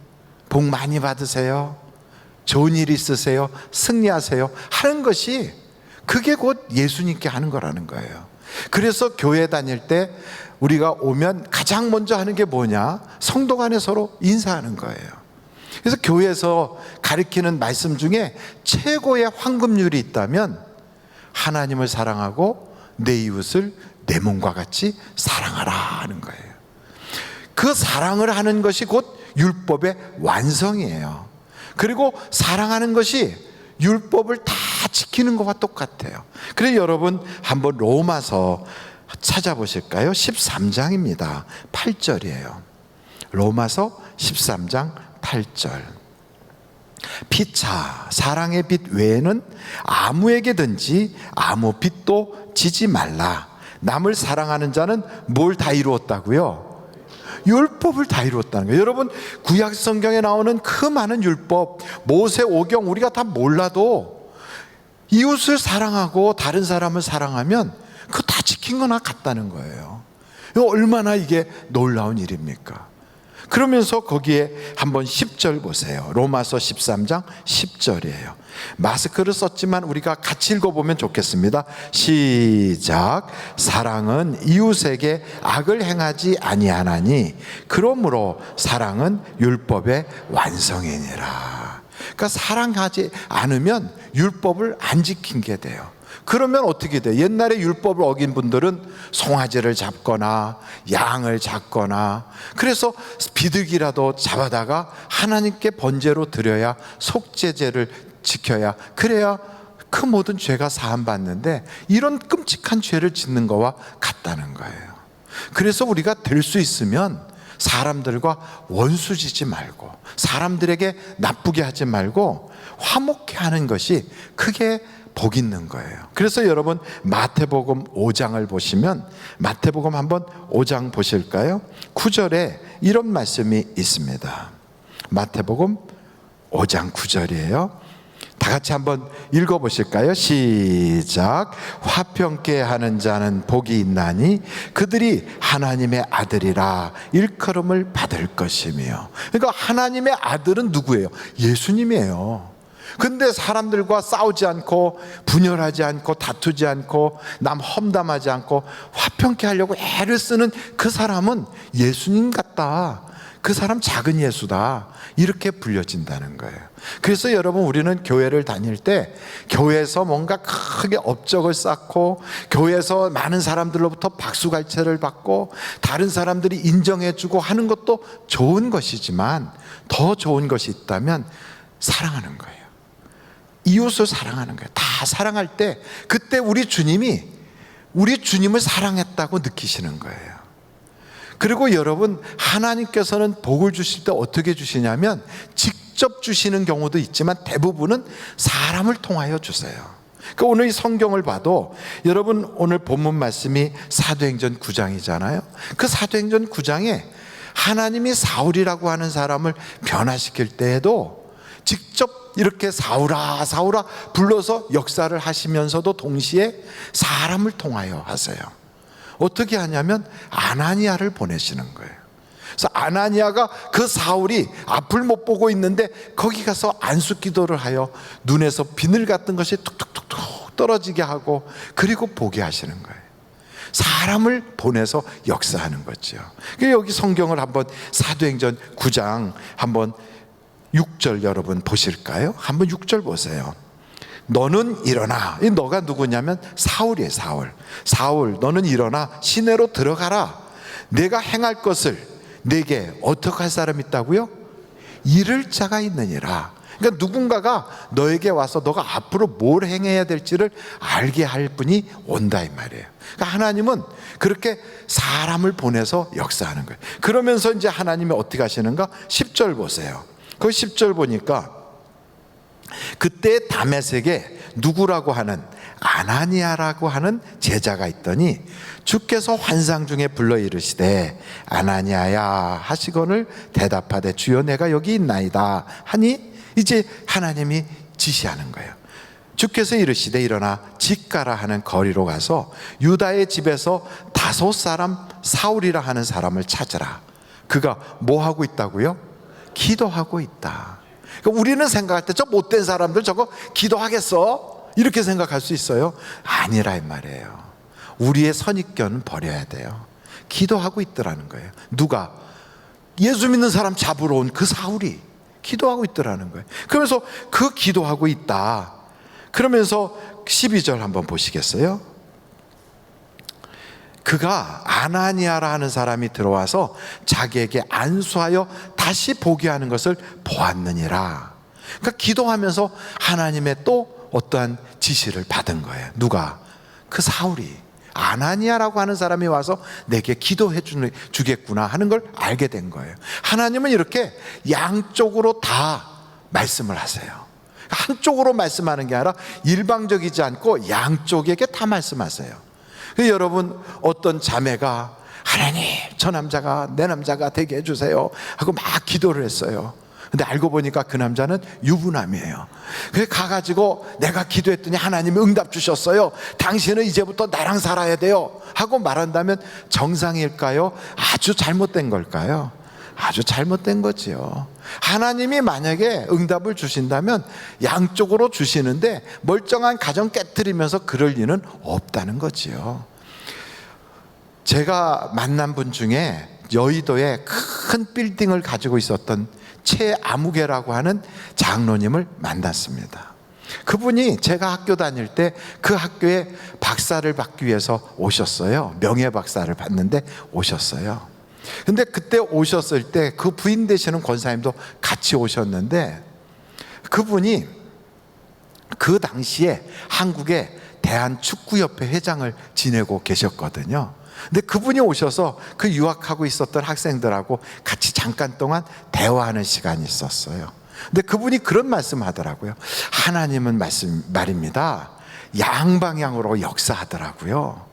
복 많이 받으세요, 좋은 일 있으세요, 승리하세요 하는 것이 그게 곧 예수님께 하는 거라는 거예요. 그래서 교회 다닐 때 우리가 오면 가장 먼저 하는 게 뭐냐? 성도 간에 서로 인사하는 거예요. 그래서 교회에서 가르치는 말씀 중에 최고의 황금률이 있다면 하나님을 사랑하고 내 이웃을 내 몸과 같이 사랑하라 하는 거예요. 그 사랑을 하는 것이 곧 율법의 완성이에요. 그리고 사랑하는 것이 율법을 다 지키는 것과 똑같아요. 그래서 여러분 한번 로마서 찾아보실까요? 13장입니다. 8절이에요. 로마서 13장 8절. 피차 사랑의 빛 외에는 아무에게든지 아무 빛도 지지 말라. 남을 사랑하는 자는 뭘 다 이루었다고요? 율법을 다 이루었다는 거예요. 여러분, 구약 성경에 나오는 그 많은 율법, 모세 오경 우리가 다 몰라도 이웃을 사랑하고 다른 사람을 사랑하면 그거 다 지킨 거나 같다는 거예요. 얼마나 이게 놀라운 일입니까? 그러면서 거기에 한번 10절 보세요. 로마서 13장 10절이에요. 마스크를 썼지만 우리가 같이 읽어보면 좋겠습니다. 시작. 사랑은 이웃에게 악을 행하지 아니하나니 그러므로 사랑은 율법의 완성이니라. 그러니까 사랑하지 않으면 율법을 안 지킨 게 돼요. 그러면 어떻게 돼요? 옛날에 율법을 어긴 분들은 송아지를 잡거나 양을 잡거나, 그래서 비둘기라도 잡아다가 하나님께 번제로 드려야, 속죄제를 지켜야, 그래야 그 모든 죄가 사함받는데 이런 끔찍한 죄를 짓는 거와 같다는 거예요. 그래서 우리가 될 수 있으면 사람들과 원수 지지 말고 사람들에게 나쁘게 하지 말고 화목해 하는 것이 크게 복 있는 거예요. 그래서 여러분 마태복음 5장을 보시면, 마태복음 한번 5장 보실까요? 9절에 이런 말씀이 있습니다. 마태복음 5장 9절이에요. 다 같이 한번 읽어보실까요? 시작. 화평케 하는 자는 복이 있나니 그들이 하나님의 아들이라 일컬음을 받을 것이며. 그러니까 하나님의 아들은 누구예요? 예수님이에요. 근데 사람들과 싸우지 않고 분열하지 않고 다투지 않고 남 험담하지 않고 화평케 하려고 애를 쓰는 그 사람은 예수님 같다. 그 사람 작은 예수다, 이렇게 불려진다는 거예요. 그래서 여러분, 우리는 교회를 다닐 때 교회에서 뭔가 크게 업적을 쌓고 교회에서 많은 사람들로부터 박수갈채를 받고 다른 사람들이 인정해주고 하는 것도 좋은 것이지만 더 좋은 것이 있다면 사랑하는 거예요. 이웃을 사랑하는 거예요. 다 사랑할 때 그때 우리 주님이 우리 주님을 사랑했다고 느끼시는 거예요. 그리고 여러분, 하나님께서는 복을 주실 때 어떻게 주시냐면 직접 주시는 경우도 있지만 대부분은 사람을 통하여 주세요. 그러니까 오늘 이 성경을 봐도 여러분, 오늘 본문 말씀이 사도행전 9장이잖아요. 그 사도행전 9장에 하나님이 사울이라고 하는 사람을 변화시킬 때에도 직접 이렇게 사울아 사울아 불러서 역사를 하시면서도 동시에 사람을 통하여 하세요. 어떻게 하냐면 아나니아를 보내시는 거예요. 그래서 아나니아가 그 사울이 앞을 못 보고 있는데 거기 가서 안수 기도를 하여 눈에서 비늘 같은 것이 툭툭툭툭 떨어지게 하고 그리고 보게 하시는 거예요. 사람을 보내서 역사하는 거죠. 여기 성경을 한번 사도행전 9장 한번 6절 여러분 보실까요? 한번 6절 보세요. 너는 일어나. 이 너가 누구냐면 사울이에요. 사울 너는 일어나 시내로 들어가라. 내가 행할 것을 내게 어떻게 할 사람이 있다고요? 이를 자가 있느니라. 그러니까 누군가가 너에게 와서 너가 앞으로 뭘 행해야 될지를 알게 할 분이 온다 이 말이에요. 그러니까 하나님은 그렇게 사람을 보내서 역사하는 거예요. 그러면서 이제 하나님이 어떻게 하시는가? 10절 보세요. 그 10절 보니까 그때 다메섹에 누구라고 하는 아나니아라고 하는 제자가 있더니 주께서 환상 중에 불러 이르시되 아나니아야 하시거늘 대답하되 주여 내가 여기 있나이다 하니 이제 하나님이 지시하는 거예요. 주께서 이르시되 일어나 직가라 하는 거리로 가서 유다의 집에서 5 사람 사울이라 하는 사람을 찾으라. 그가 뭐 하고 있다고요? 기도하고 있다. 그러니까 우리는 생각할 때 저 못된 사람들 저거 기도하겠어? 이렇게 생각할 수 있어요. 아니라 이 말이에요. 우리의 선입견은 버려야 돼요. 기도하고 있더라는 거예요. 누가? 예수 믿는 사람 잡으러 온 그 사울이 기도하고 있더라는 거예요. 그러면서 그 기도하고 있다. 그러면서 12절 한번 보시겠어요? 그가 아나니아라 하는 사람이 들어와서 자기에게 안수하여 다시 보게 하는 것을 보았느니라. 그러니까 기도하면서 하나님의 또 어떠한 지시를 받은 거예요. 누가? 그 사울이 아나니아라고 하는 사람이 와서 내게 기도해 주겠구나 하는 걸 알게 된 거예요. 하나님은 이렇게 양쪽으로 다 말씀을 하세요. 한쪽으로 말씀하는 게 아니라 일방적이지 않고 양쪽에게 다 말씀하세요. 여러분, 어떤 자매가 하나님 저 남자가 내 남자가 되게 해주세요 하고 막 기도를 했어요. 근데 알고 보니까 그 남자는 유부남이에요. 그래서 가가지고 내가 기도했더니 하나님이 응답 주셨어요. 당신은 이제부터 나랑 살아야 돼요 하고 말한다면 정상일까요? 아주 잘못된 걸까요? 아주 잘못된 거지요. 하나님이 만약에 응답을 주신다면 양쪽으로 주시는데 멀쩡한 가정 깨트리면서 그럴 리는 없다는 거지요. 제가 만난 분 중에 여의도에 큰 빌딩을 가지고 있었던 최아무개라고 하는 장로님을 만났습니다. 그분이 제가 학교 다닐 때 그 학교에 박사를 받기 위해서 오셨어요. 명예 박사를 받는데 오셨어요. 근데 그때 오셨을 때 그 부인 되시는 권사님도 같이 오셨는데 그분이 그 당시에 한국의 대한축구협회 회장을 지내고 계셨거든요. 근데 그분이 오셔서 그 유학하고 있었던 학생들하고 같이 잠깐 동안 대화하는 시간이 있었어요. 근데 그분이 그런 말씀 하더라고요. 하나님은 말입니다. 양방향으로 역사하더라고요.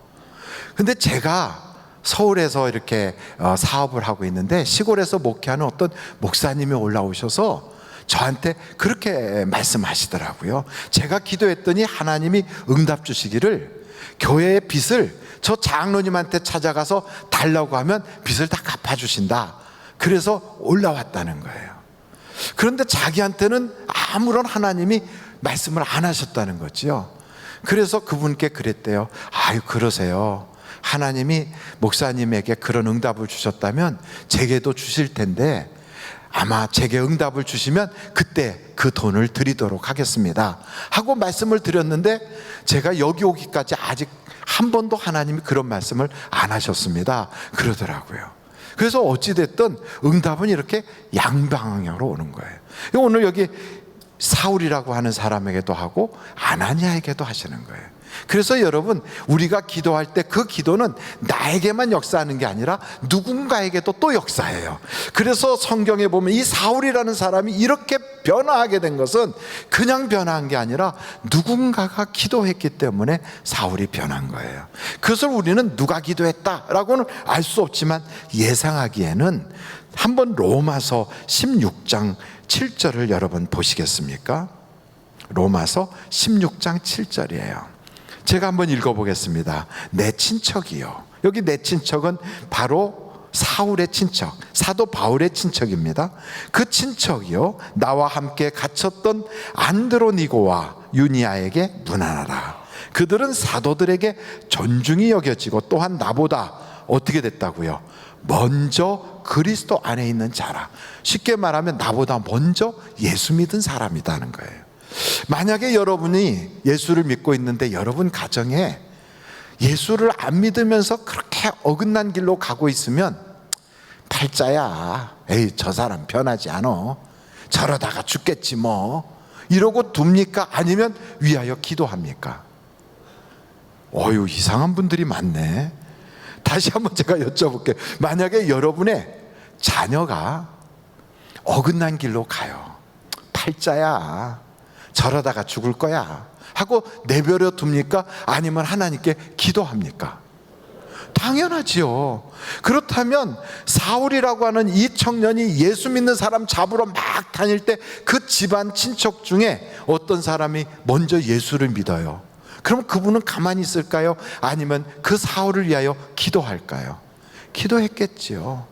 근데 제가 서울에서 이렇게 사업을 하고 있는데 시골에서 목회하는 어떤 목사님이 올라오셔서 저한테 그렇게 말씀하시더라고요. 제가 기도했더니 하나님이 응답 주시기를 교회의 빚을 저 장로님한테 찾아가서 달라고 하면 빚을 다 갚아주신다. 그래서 올라왔다는 거예요. 그런데 자기한테는 아무런 하나님이 말씀을 안 하셨다는 거지요. 그래서 그분께 그랬대요. 아유 그러세요. 하나님이 목사님에게 그런 응답을 주셨다면 제게도 주실 텐데 아마 제게 응답을 주시면 그때 그 돈을 드리도록 하겠습니다 하고 말씀을 드렸는데, 제가 여기 오기까지 아직 한 번도 하나님이 그런 말씀을 안 하셨습니다 그러더라고요. 그래서 어찌됐든 응답은 이렇게 양방향으로 오는 거예요. 오늘 여기 사울이라고 하는 사람에게도 하고 아나니아에게도 하시는 거예요. 그래서 여러분, 우리가 기도할 때 그 기도는 나에게만 역사하는 게 아니라 누군가에게도 또 역사해요. 그래서 성경에 보면 이 사울이라는 사람이 이렇게 변화하게 된 것은 그냥 변화한 게 아니라 누군가가 기도했기 때문에 사울이 변한 거예요. 그것을 우리는 누가 기도했다라고는 알 수 없지만 예상하기에는 한번 로마서 16장 7절을 여러분 보시겠습니까? 로마서 16장 7절이에요. 제가 한번 읽어보겠습니다. 내 친척이요. 여기 내 친척은 바로 사울의 친척, 사도 바울의 친척입니다. 그 친척이요, 나와 함께 갇혔던 안드로니고와 유니아에게 문안하라. 그들은 사도들에게 존중이 여겨지고 또한 나보다 어떻게 됐다고요? 먼저 그리스도 안에 있는 자라. 쉽게 말하면 나보다 먼저 예수 믿은 사람이라는 거예요. 만약에 여러분이 예수를 믿고 있는데 여러분 가정에 예수를 안 믿으면서 그렇게 어긋난 길로 가고 있으면 팔자야, 에이 저 사람 변하지 않아, 저러다가 죽겠지 뭐, 이러고 둡니까? 아니면 위하여 기도합니까? 어휴, 이상한 분들이 많네. 다시 한번 제가 여쭤볼게요. 만약에 여러분의 자녀가 어긋난 길로 가요. 팔자야, 저러다가 죽을 거야 하고 내버려 둡니까? 아니면 하나님께 기도합니까? 당연하지요. 그렇다면 사울이라고 하는 이 청년이 예수 믿는 사람 잡으러 막 다닐 때 그 집안 친척 중에 어떤 사람이 먼저 예수를 믿어요. 그럼 그분은 가만히 있을까요? 아니면 그 사울을 위하여 기도할까요? 기도했겠지요.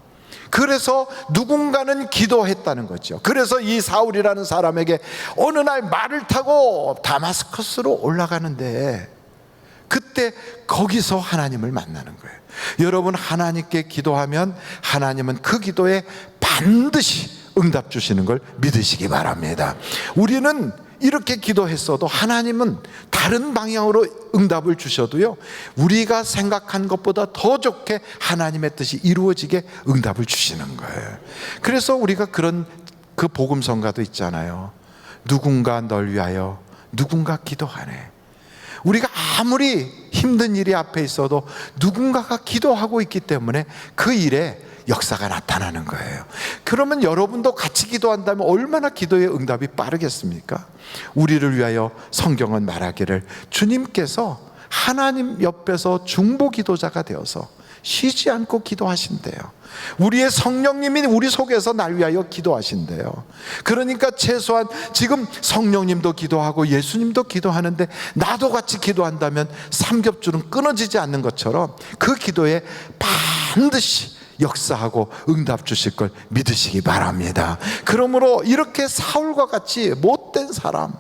그래서 누군가는 기도했다는 거죠. 그래서 이 사울이라는 사람에게 어느 날 말을 타고 다마스커스로 올라가는데 그때 거기서 하나님을 만나는 거예요. 여러분, 하나님께 기도하면 하나님은 그 기도에 반드시 응답 주시는 걸 믿으시기 바랍니다. 우리는 이렇게 기도했어도 하나님은 다른 방향으로 응답을 주셔도요, 우리가 생각한 것보다 더 좋게 하나님의 뜻이 이루어지게 응답을 주시는 거예요. 그래서 우리가 그런 그 복음성가도 있잖아요. 누군가 널 위하여 누군가 기도하네. 우리가 아무리 힘든 일이 앞에 있어도 누군가가 기도하고 있기 때문에 그 일에 역사가 나타나는 거예요. 그러면 여러분도 같이 기도한다면 얼마나 기도의 응답이 빠르겠습니까? 우리를 위하여 성경은 말하기를 주님께서 하나님 옆에서 중보 기도자가 되어서 쉬지 않고 기도하신대요. 우리의 성령님이 우리 속에서 날 위하여 기도하신대요. 그러니까 최소한 지금 성령님도 기도하고 예수님도 기도하는데 나도 같이 기도한다면 삼겹줄은 끊어지지 않는 것처럼 그 기도에 반드시 역사하고 응답 주실 걸 믿으시기 바랍니다. 그러므로 이렇게 사울과 같이 못된 사람,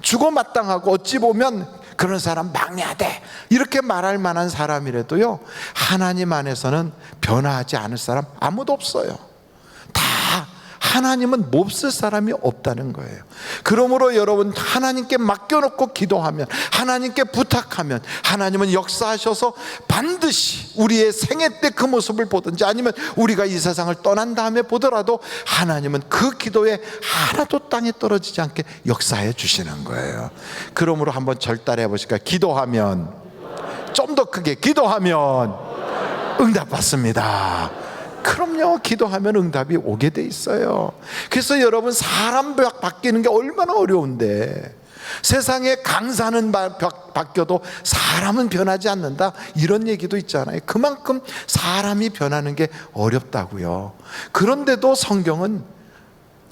죽어마땅하고 어찌 보면 그런 사람 망해야 돼 이렇게 말할 만한 사람이라도요, 하나님 안에서는 변화하지 않을 사람 아무도 없어요. 다 하나님은 몹쓸 사람이 없다는 거예요. 그러므로 여러분, 하나님께 맡겨놓고 기도하면, 하나님께 부탁하면 하나님은 역사하셔서 반드시 우리의 생애 때 그 모습을 보든지 아니면 우리가 이 세상을 떠난 다음에 보더라도 하나님은 그 기도에 하나도 땅에 떨어지지 않게 역사해 주시는 거예요. 그러므로 한번 절달해 보실까요? 기도하면, 좀 더 크게 기도하면 응답받습니다. 그럼요, 기도하면 응답이 오게 돼 있어요. 그래서 여러분, 사람 바뀌는 게 얼마나 어려운데, 세상에 강사는 바뀌어도 사람은 변하지 않는다 이런 얘기도 있잖아요. 그만큼 사람이 변하는 게 어렵다고요. 그런데도 성경은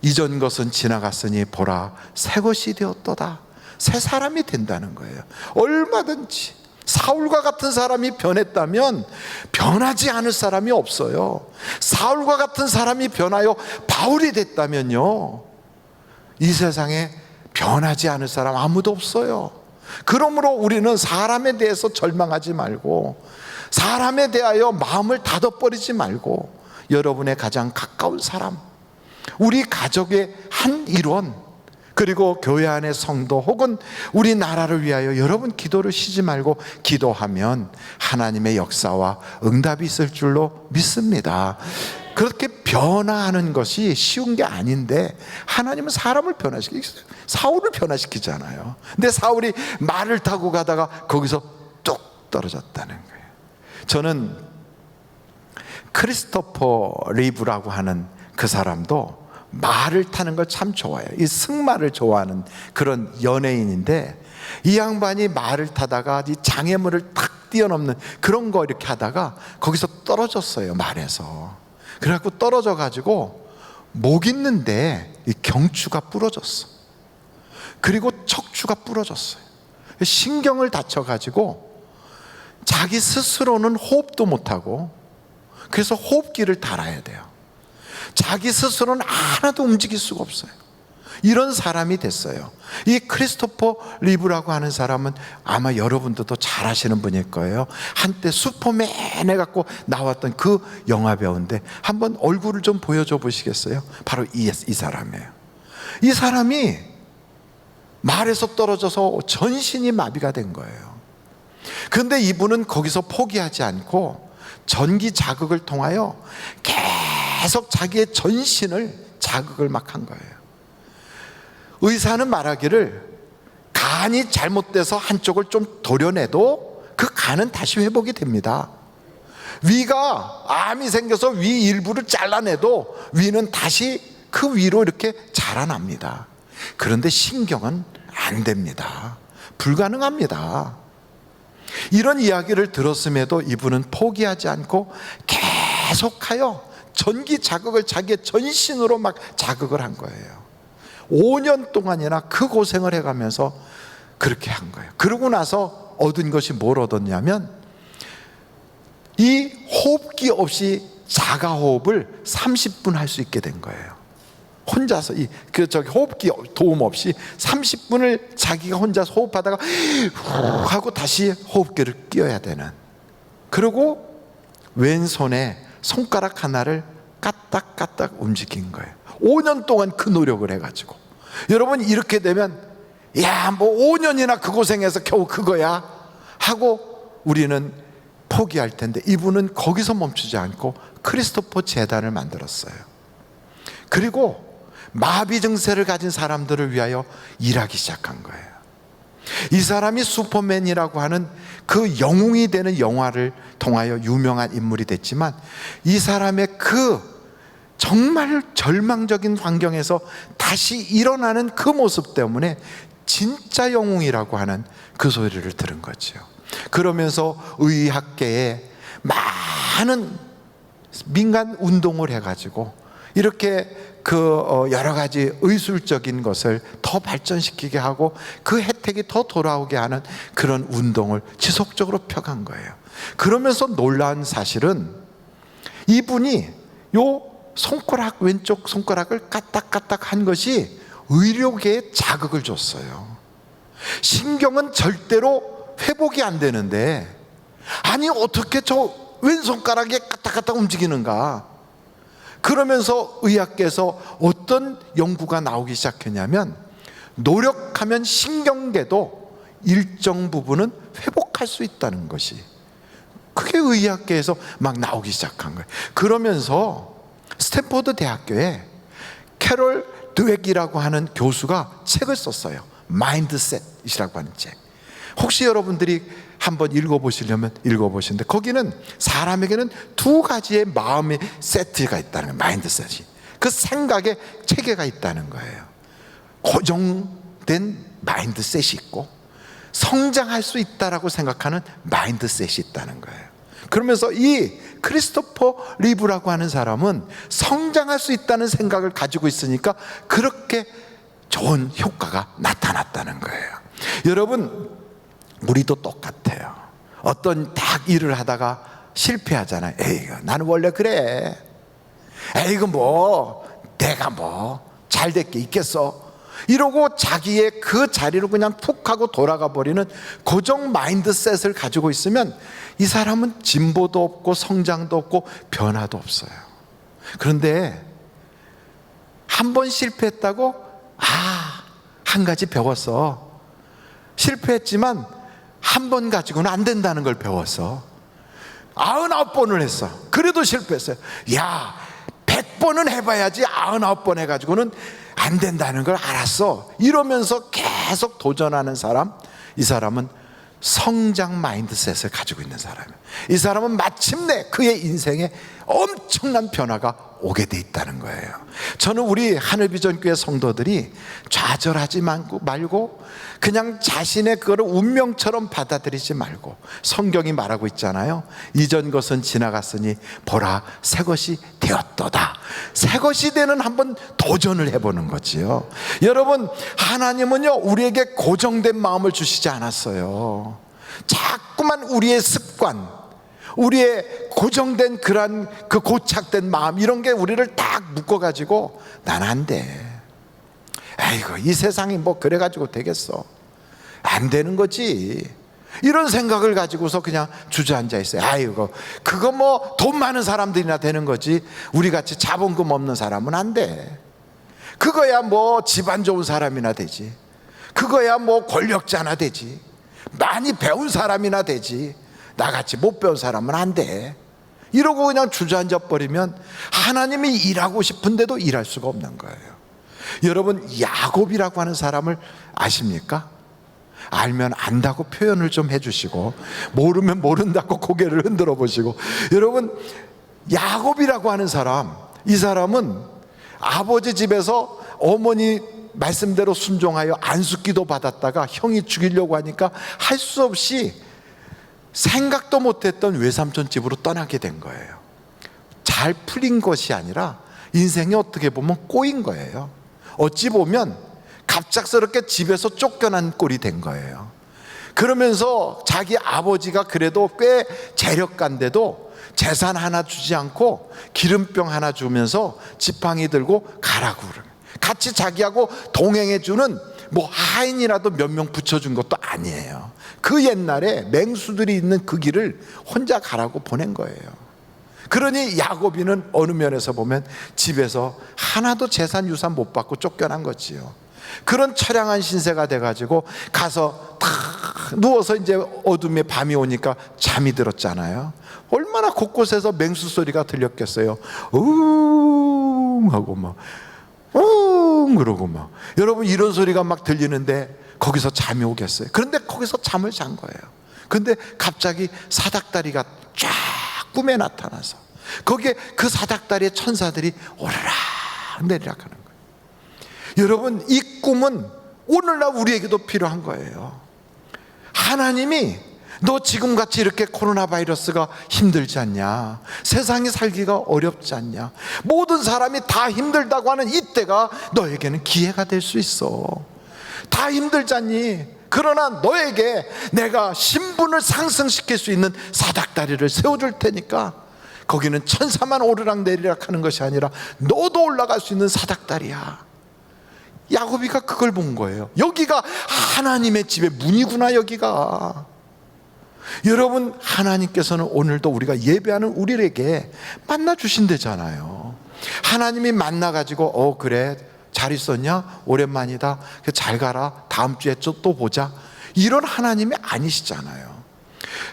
이전 것은 지나갔으니 보라 새 것이 되었도다, 새 사람이 된다는 거예요. 얼마든지 사울과 같은 사람이 변했다면 변하지 않을 사람이 없어요. 사울과 같은 사람이 변하여 바울이 됐다면요, 이 세상에 변하지 않을 사람 아무도 없어요. 그러므로 우리는 사람에 대해서 절망하지 말고 사람에 대하여 마음을 닫아버리지 말고 여러분의 가장 가까운 사람, 우리 가족의 한 일원, 그리고 교회 안의 성도 혹은 우리나라를 위하여 여러분 기도를 쉬지 말고 기도하면 하나님의 역사와 응답이 있을 줄로 믿습니다. 그렇게 변화하는 것이 쉬운 게 아닌데 하나님은 사람을 변화시키겠어요. 사울을 변화시키잖아요. 근데 사울이 말을 타고 가다가 거기서 뚝 떨어졌다는 거예요. 저는 크리스토퍼 리브라고 하는 그 사람도 말을 타는 걸 참 좋아해요. 이 승마를 좋아하는 그런 연예인인데, 이 양반이 말을 타다가 이 장애물을 탁 뛰어넘는 그런 거 이렇게 하다가 거기서 떨어졌어요, 말에서. 그래갖고 떨어져 가지고 목 있는데 이 경추가 부러졌어. 그리고 척추가 부러졌어요. 신경을 다쳐 가지고 자기 스스로는 호흡도 못하고, 그래서 호흡기를 달아야 돼요. 자기 스스로는 하나도 움직일 수가 없어요. 이런 사람이 됐어요. 이 크리스토퍼 리브라고 하는 사람은 아마 여러분들도 잘 아시는 분일 거예요. 한때 슈퍼맨 해갖고 나왔던 그 영화 배우인데, 한번 얼굴을 좀 보여줘 보시겠어요? 바로 이 사람이에요. 이 사람이 말에서 떨어져서 전신이 마비가 된 거예요. 그런데 이분은 거기서 포기하지 않고 전기 자극을 통하여 계속 자기의 전신을 자극을 막 한 거예요. 의사는 말하기를 간이 잘못돼서 한쪽을 좀 도려내도 그 간은 다시 회복이 됩니다. 위가 암이 생겨서 위 일부를 잘라내도 위는 다시 그 위로 이렇게 자라납니다. 그런데 신경은 안 됩니다. 불가능합니다. 이런 이야기를 들었음에도 이분은 포기하지 않고 계속하여 전기 자극을 자기의 전신으로 막 자극을 한 거예요. 5년 동안이나 그 고생을 해가면서 그렇게 한 거예요. 그러고 나서 얻은 것이 뭘 얻었냐면, 이 호흡기 없이 자가호흡을 30분 할 수 있게 된 거예요. 혼자서 호흡기 도움 없이 30분을 자기가 혼자서 호흡하다가 하고 다시 호흡기를 끼워야 되는. 그리고 왼손에 손가락 하나를 까딱까딱 움직인 거예요. 5년 동안 그 노력을 해가지고. 여러분, 이렇게 되면 야, 뭐 5년이나 그 고생해서 겨우 그거야 하고 우리는 포기할 텐데, 이분은 거기서 멈추지 않고 크리스토퍼 재단을 만들었어요. 그리고 마비 증세를 가진 사람들을 위하여 일하기 시작한 거예요. 이 사람이 슈퍼맨이라고 하는 그 영웅이 되는 영화를 통하여 유명한 인물이 됐지만, 이 사람의 그 정말 절망적인 환경에서 다시 일어나는 그 모습 때문에 진짜 영웅이라고 하는 그 소리를 들은 거죠. 그러면서 의학계에 많은 민간 운동을 해가지고 이렇게 여러 가지 의술적인 것을 더 발전시키게 하고 그 혜택이 더 돌아오게 하는 그런 운동을 지속적으로 펴간 거예요. 그러면서 놀라운 사실은 이분이 요 왼쪽 손가락을 까딱까딱 한 것이 의료계에 자극을 줬어요. 신경은 절대로 회복이 안 되는데, 아니 어떻게 저 왼손가락에 까딱까딱 움직이는가? 그러면서 의학계에서 어떤 연구가 나오기 시작했냐면, 노력하면 신경계도 일정 부분은 회복할 수 있다는 것이, 그게 의학계에서 막 나오기 시작한 거예요. 그러면서 스탠포드 대학교에 캐롤 드웨기라고 하는 교수가 책을 썼어요. 마인드셋이라고 하는 책. 혹시 여러분들이 한번 읽어보시려면 읽어보시는데, 거기는 사람에게는 두 가지의 마음의 세트가 있다는 거예요. 마인드셋이. 그 생각의 체계가 있다는 거예요. 고정된 마인드셋이 있고 성장할 수 있다라고 생각하는 마인드셋이 있다는 거예요. 그러면서 이 크리스토퍼 리브라고 하는 사람은 성장할 수 있다는 생각을 가지고 있으니까 그렇게 좋은 효과가 나타났다는 거예요. 여러분, 우리도 똑같아요. 어떤 딱 일을 하다가 실패하잖아요. 에이, 나는 원래 그래. 에이그 뭐 내가 뭐 잘 될 게 있겠어. 이러고 자기의 그 자리로 그냥 푹 하고 돌아가 버리는 고정 마인드셋을 가지고 있으면 이 사람은 진보도 없고 성장도 없고 변화도 없어요. 그런데 한 번 실패했다고 한 가지 배웠어. 실패했지만 한 번 가지고는 안 된다는 걸 배웠어. 99번을 했어. 그래도 실패했어요. 100번은 해봐야지 99번 해가지고는 안 된다는 걸 알았어. 이러면서 계속 도전하는 사람, 이 사람은 성장 마인드셋을 가지고 있는 사람이에요. 이 사람은 마침내 그의 인생에 엄청난 변화가 오게 돼 있다는 거예요. 저는 우리 하늘비전교회 성도들이 좌절하지 말고 그냥 자신의 그거를 운명처럼 받아들이지 말고, 성경이 말하고 있잖아요. 이전 것은 지나갔으니 보라 새 것이 되었도다. 새 것이 되는 한번 도전을 해보는 거지요. 여러분, 하나님은요 우리에게 고정된 마음을 주시지 않았어요. 자꾸만 우리의 습관, 우리의 고정된 그런 그 고착된 마음, 이런 게 우리를 딱 묶어가지고 난 안 돼, 아이고 이 세상이 뭐 그래가지고 되겠어, 안 되는 거지, 이런 생각을 가지고서 그냥 주저앉아 있어요. 아이고 그거 뭐 돈 많은 사람들이나 되는 거지, 우리같이 자본금 없는 사람은 안 돼. 그거야 뭐 집안 좋은 사람이나 되지, 그거야 뭐 권력자나 되지, 많이 배운 사람이나 되지, 나같이 못 배운 사람은 안 돼. 이러고 그냥 주저앉아 버리면 하나님이 일하고 싶은데도 일할 수가 없는 거예요. 여러분, 야곱이라고 하는 사람을 아십니까? 알면 안다고 표현을 좀 해주시고, 모르면 모른다고 고개를 흔들어 보시고. 여러분, 야곱이라고 하는 사람, 이 사람은 아버지 집에서 어머니 말씀대로 순종하여 안숙기도 받았다가 형이 죽이려고 하니까 할 수 없이 생각도 못했던 외삼촌 집으로 떠나게 된 거예요. 잘 풀린 것이 아니라 인생이 어떻게 보면 꼬인 거예요. 어찌 보면 갑작스럽게 집에서 쫓겨난 꼴이 된 거예요. 그러면서 자기 아버지가 그래도 꽤 재력가인데도 재산 하나 주지 않고 기름병 하나 주면서 지팡이 들고 가라고 그러면, 같이 자기하고 동행해주는 뭐 하인이라도 몇 명 붙여준 것도 아니에요. 그 옛날에 맹수들이 있는 그 길을 혼자 가라고 보낸 거예요. 그러니 야곱이는 어느 면에서 보면 집에서 하나도 재산 유산 못 받고 쫓겨난 거지요. 그런 처량한 신세가 돼가지고 가서 탁 누워서 이제 어둠에 밤이 오니까 잠이 들었잖아요. 얼마나 곳곳에서 맹수 소리가 들렸겠어요. 웅 하고 막 웅 그러고 막. 여러분, 이런 소리가 막 들리는데 거기서 잠이 오겠어요? 그런데 거기서 잠을 잔 거예요. 근데 갑자기 사닥다리가 쫙 꿈에 나타나서 거기에 그 사닥다리의 천사들이 오르락 내리락 하는 거예요. 여러분, 이 꿈은 오늘날 우리에게도 필요한 거예요. 하나님이 너 지금같이 이렇게 코로나 바이러스가 힘들지 않냐, 세상이 살기가 어렵지 않냐, 모든 사람이 다 힘들다고 하는 이때가 너에게는 기회가 될 수 있어. 다 힘들지 않니? 그러나 너에게 내가 신분을 상승시킬 수 있는 사닥다리를 세워줄 테니까 거기는 천사만 오르락 내리락 하는 것이 아니라 너도 올라갈 수 있는 사닥다리야. 야곱이가 그걸 본 거예요. 여기가 하나님의 집의 문이구나, 여기가. 여러분, 하나님께서는 오늘도 우리가 예배하는 우리에게 만나 주신대잖아요. 하나님이 만나가지고 그래 잘 있었냐? 오랜만이다. 잘 가라. 다음 주에 또 보자. 이런 하나님이 아니시잖아요.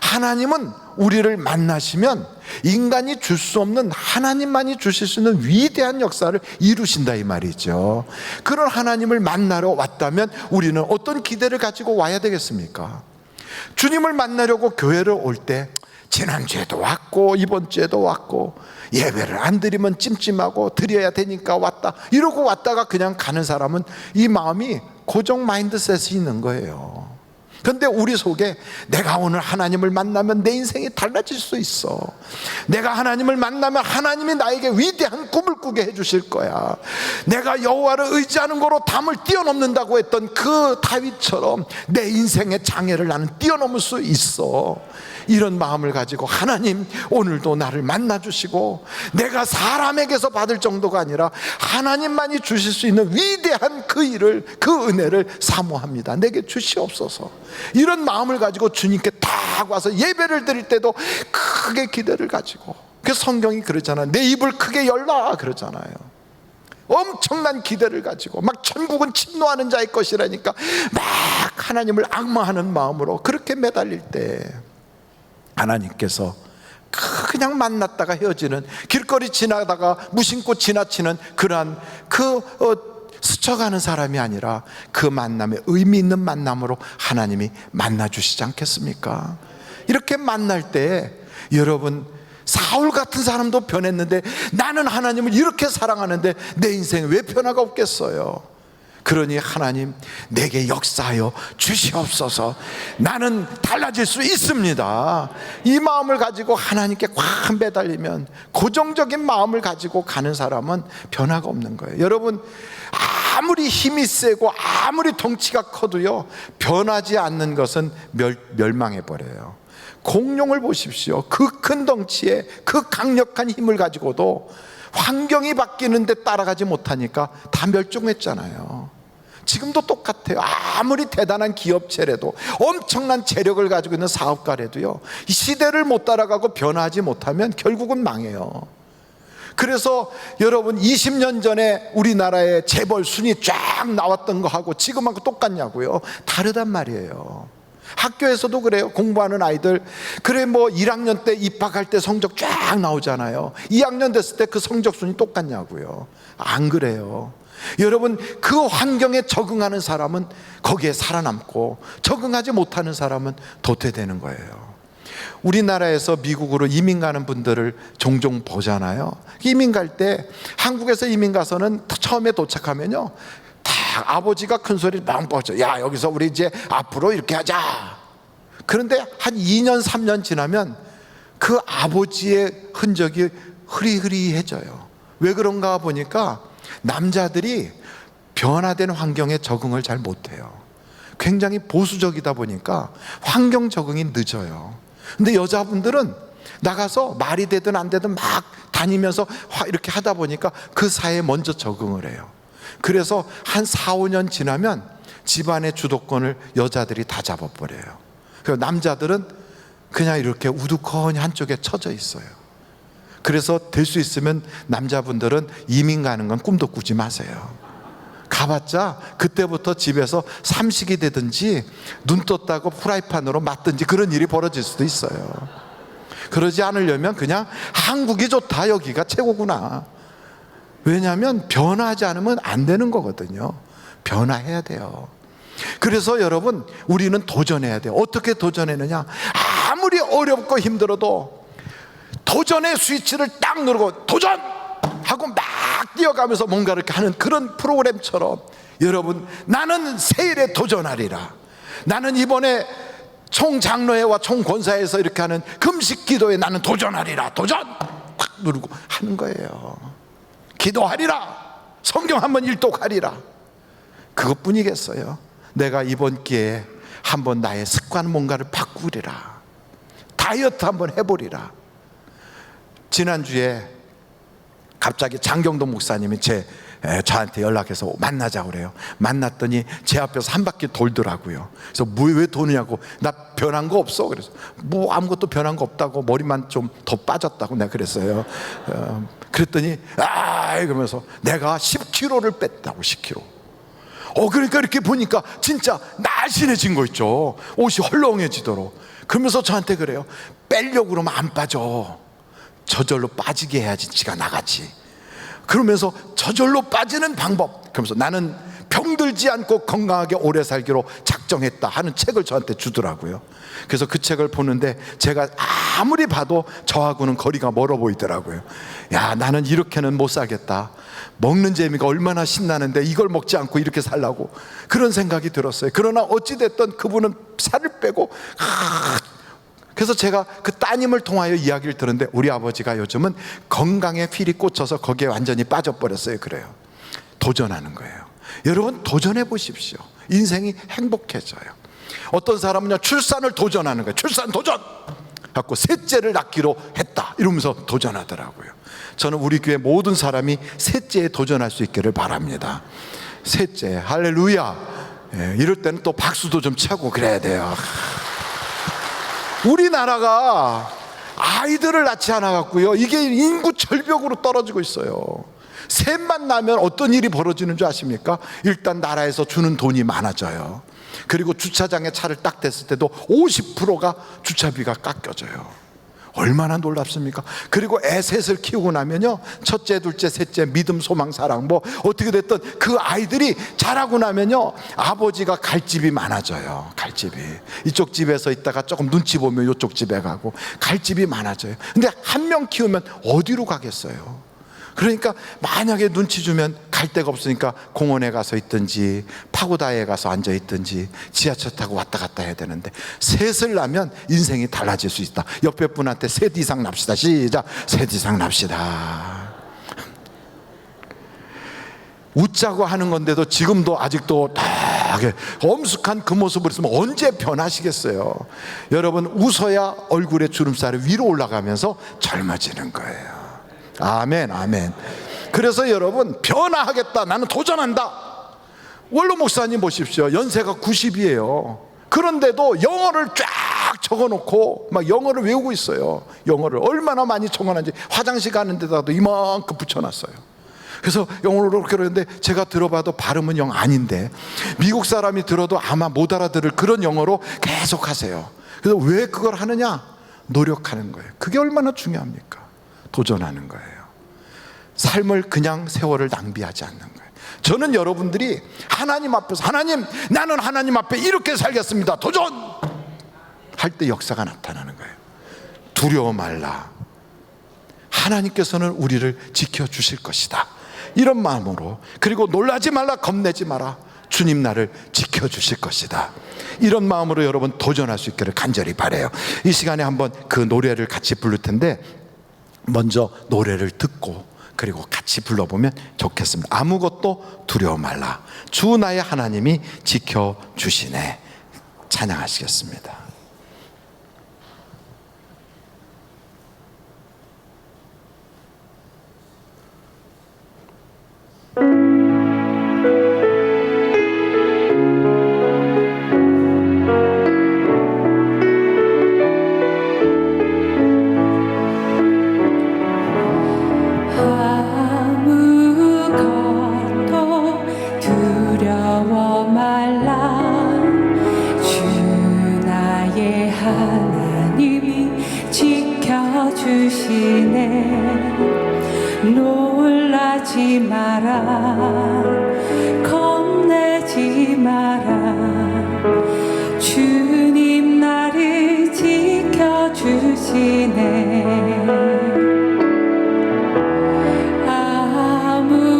하나님은 우리를 만나시면 인간이 줄 수 없는, 하나님만이 주실 수 있는 위대한 역사를 이루신다, 이 말이죠. 그런 하나님을 만나러 왔다면 우리는 어떤 기대를 가지고 와야 되겠습니까? 주님을 만나려고 교회를 올 때 지난주에도 왔고 이번 주에도 왔고, 예배를 안 드리면 찜찜하고 드려야 되니까 왔다, 이러고 왔다가 그냥 가는 사람은 이 마음이 고정 마인드셋이 있는 거예요. 그런데 우리 속에 내가 오늘 하나님을 만나면 내 인생이 달라질 수 있어, 내가 하나님을 만나면 하나님이 나에게 위대한 꿈을 꾸게 해주실 거야, 내가 여호와를 의지하는 거로 담을 뛰어넘는다고 했던 그 다윗처럼 내 인생의 장애를 나는 뛰어넘을 수 있어, 이런 마음을 가지고 하나님 오늘도 나를 만나주시고 내가 사람에게서 받을 정도가 아니라 하나님만이 주실 수 있는 위대한 그 일을, 그 은혜를 사모합니다. 내게 주시옵소서. 이런 마음을 가지고 주님께 딱 와서 예배를 드릴 때도 크게 기대를 가지고, 그 성경이 그러잖아요. 내 입을 크게 열라 그러잖아요. 엄청난 기대를 가지고 막 천국은 침노하는 자의 것이라니까 막 하나님을 앙망하는 마음으로 그렇게 매달릴 때 하나님께서 그냥 만났다가 헤어지는, 길거리 지나다가 무심코 지나치는 그러한 스쳐가는 사람이 아니라 그 만남에 의미 있는 만남으로 하나님이 만나주시지 않겠습니까? 이렇게 만날 때 여러분, 사울 같은 사람도 변했는데 나는 하나님을 이렇게 사랑하는데 내 인생에 왜 변화가 없겠어요? 그러니 하나님 내게 역사하여 주시옵소서. 나는 달라질 수 있습니다. 이 마음을 가지고 하나님께 확 매달리면, 고정적인 마음을 가지고 가는 사람은 변화가 없는 거예요. 여러분, 아무리 힘이 세고 아무리 덩치가 커도요, 변하지 않는 것은 멸망해버려요. 공룡을 보십시오. 그 큰 덩치에 그 강력한 힘을 가지고도 환경이 바뀌는데 따라가지 못하니까 다 멸종했잖아요. 지금도 똑같아요. 아무리 대단한 기업체라도, 엄청난 재력을 가지고 있는 사업가라도요, 이 시대를 못 따라가고 변하지 못하면 결국은 망해요. 그래서 여러분, 20년 전에 우리나라의 재벌 순위 쫙 나왔던 거하고 지금하고 똑같냐고요? 다르단 말이에요. 학교에서도 그래요. 공부하는 아이들, 그래 뭐 1학년 때 입학할 때 성적 쫙 나오잖아요. 2학년 됐을 때 그 성적 순위 똑같냐고요? 안 그래요. 여러분, 그 환경에 적응하는 사람은 거기에 살아남고 적응하지 못하는 사람은 도태되는 거예요. 우리나라에서 미국으로 이민 가는 분들을 종종 보잖아요. 이민 갈 때, 한국에서 이민 가서는 처음에 도착하면요, 아버지가 큰 소리를 뻥 뻗죠. 야, 여기서 우리 이제 앞으로 이렇게 하자. 그런데 한 2년 3년 지나면 그 아버지의 흔적이 흐리흐리해져요. 왜 그런가 보니까 남자들이 변화된 환경에 적응을 잘 못해요. 굉장히 보수적이다 보니까 환경 적응이 늦어요. 근데 여자분들은 나가서 말이 되든 안 되든 막 다니면서 이렇게 하다 보니까 그 사회에 먼저 적응을 해요. 그래서 한 4, 5년 지나면 집안의 주도권을 여자들이 다 잡아버려요. 그래서 남자들은 그냥 이렇게 우두커니 한쪽에 처져 있어요. 그래서 될 수 있으면 남자분들은 이민 가는 건 꿈도 꾸지 마세요. 가봤자 그때부터 집에서 삼식이 되든지 눈 떴다고 프라이팬으로 맞든지 그런 일이 벌어질 수도 있어요. 그러지 않으려면 그냥 한국이 좋다, 여기가 최고구나. 왜냐하면 변화하지 않으면 안 되는 거거든요. 변화해야 돼요. 그래서 여러분, 우리는 도전해야 돼요. 어떻게 도전하느냐? 아무리 어렵고 힘들어도 도전의 스위치를 딱 누르고 도전! 하고 막 뛰어가면서 뭔가 이렇게 하는 그런 프로그램처럼, 여러분, 나는 세일에 도전하리라. 나는 이번에 총장로회와 총권사에서 이렇게 하는 금식 기도에 나는 도전하리라. 도전! 확 누르고 하는 거예요. 기도하리라. 성경 한번 일독하리라. 그것뿐이겠어요? 내가 이번 기회에 한번 나의 습관 뭔가를 바꾸리라. 다이어트 한번 해보리라. 지난주에 갑자기 장경동 목사님이 저한테 연락해서 만나자고 그래요. 만났더니 제 앞에서 한 바퀴 돌더라고요. 그래서 왜 도느냐고, 나 변한 거 없어? 그래서 뭐 아무것도 변한 거 없다고, 머리만 좀 더 빠졌다고 내가 그랬어요. 그랬더니 그러면서 내가 10kg를 뺐다고. 10kg. 그러니까 이렇게 보니까 진짜 날씬해진 거 있죠. 옷이 헐렁해지도록. 그러면서 저한테 그래요. 빼려고 그러면 안 빠져. 저절로 빠지게 해야지 지가 나가지. 그러면서 저절로 빠지는 방법, 그러면서 나는 병들지 않고 건강하게 오래 살기로 작정했다 하는 책을 저한테 주더라고요. 그래서 그 책을 보는데 제가 아무리 봐도 저하고는 거리가 멀어 보이더라고요. 야, 나는 이렇게는 못 살겠다. 먹는 재미가 얼마나 신나는데 이걸 먹지 않고 이렇게 살라고, 그런 생각이 들었어요. 그러나 어찌됐든 그분은 살을 빼고, 그래서 제가 그 따님을 통하여 이야기를 들었는데 우리 아버지가 요즘은 건강에 필이 꽂혀서 거기에 완전히 빠져버렸어요. 그래요. 도전하는 거예요. 여러분, 도전해 보십시오. 인생이 행복해져요. 어떤 사람은요, 출산을 도전하는 거예요. 출산 도전! 갖고 셋째를 낳기로 했다 이러면서 도전하더라고요. 저는 우리 교회 모든 사람이 셋째에 도전할 수 있기를 바랍니다. 셋째, 할렐루야. 이럴 때는 또 박수도 좀 차고 그래야 돼요. 우리나라가 아이들을 낳지 않아 갖고요, 이게 인구 절벽으로 떨어지고 있어요. 셋만 나면 어떤 일이 벌어지는 줄 아십니까? 일단 나라에서 주는 돈이 많아져요. 그리고 주차장에 차를 딱 댔을 때도 50%가 주차비가 깎여져요. 얼마나 놀랍습니까? 그리고 애 셋을 키우고 나면요, 첫째, 둘째, 셋째, 믿음, 소망, 사랑 뭐 어떻게 됐든 그 아이들이 자라고 나면요, 아버지가 갈 집이 많아져요. 갈 집이 이쪽 집에서 있다가 조금 눈치 보면 이쪽 집에 가고 갈 집이 많아져요. 근데 한 명 키우면 어디로 가겠어요? 그러니까 만약에 눈치 주면 갈 데가 없으니까 공원에 가서 있든지 파고다에 가서 앉아 있든지 지하철 타고 왔다 갔다 해야 되는데, 셋을 낳으면 인생이 달라질 수 있다. 옆에 분한테 셋 이상 납시다. 시작. 셋 이상 납시다. 웃자고 하는 건데도 지금도 아직도 엄숙한 그 모습을 있으면 언제 변하시겠어요? 여러분, 웃어야 얼굴에 주름살이 위로 올라가면서 젊어지는 거예요. 아멘, 아멘. 그래서 여러분, 변화하겠다, 나는 도전한다. 원로 목사님 보십시오. 연세가 90이에요. 그런데도 영어를 쫙 적어놓고 막 영어를 외우고 있어요. 영어를 얼마나 많이 적어놨는지 화장실 가는 데다도 이만큼 붙여놨어요. 그래서 영어로 그렇게 그러는데 제가 들어봐도 발음은 영 아닌데 미국 사람이 들어도 아마 못 알아들을 그런 영어로 계속 하세요. 그래서 왜 그걸 하느냐? 노력하는 거예요. 그게 얼마나 중요합니까? 도전하는 거예요. 삶을 그냥 세월을 낭비하지 않는 거예요. 저는 여러분들이 하나님 앞에서, 하나님, 나는 하나님 앞에 이렇게 살겠습니다, 도전! 할 때 역사가 나타나는 거예요. 두려워 말라. 하나님께서는 우리를 지켜주실 것이다. 이런 마음으로, 그리고 놀라지 말라, 겁내지 마라. 주님 나를 지켜주실 것이다. 이런 마음으로 여러분 도전할 수 있기를 간절히 바라요. 이 시간에 한번 그 노래를 같이 부를 텐데, 먼저 노래를 듣고 그리고 같이 불러보면 좋겠습니다. 아무것도 두려워 말라. 주 나의 하나님이 지켜주시네. 찬양하시겠습니다. 놀라지 마라, 겁내지 마라. 주님 나를 지켜주시네. 아무것도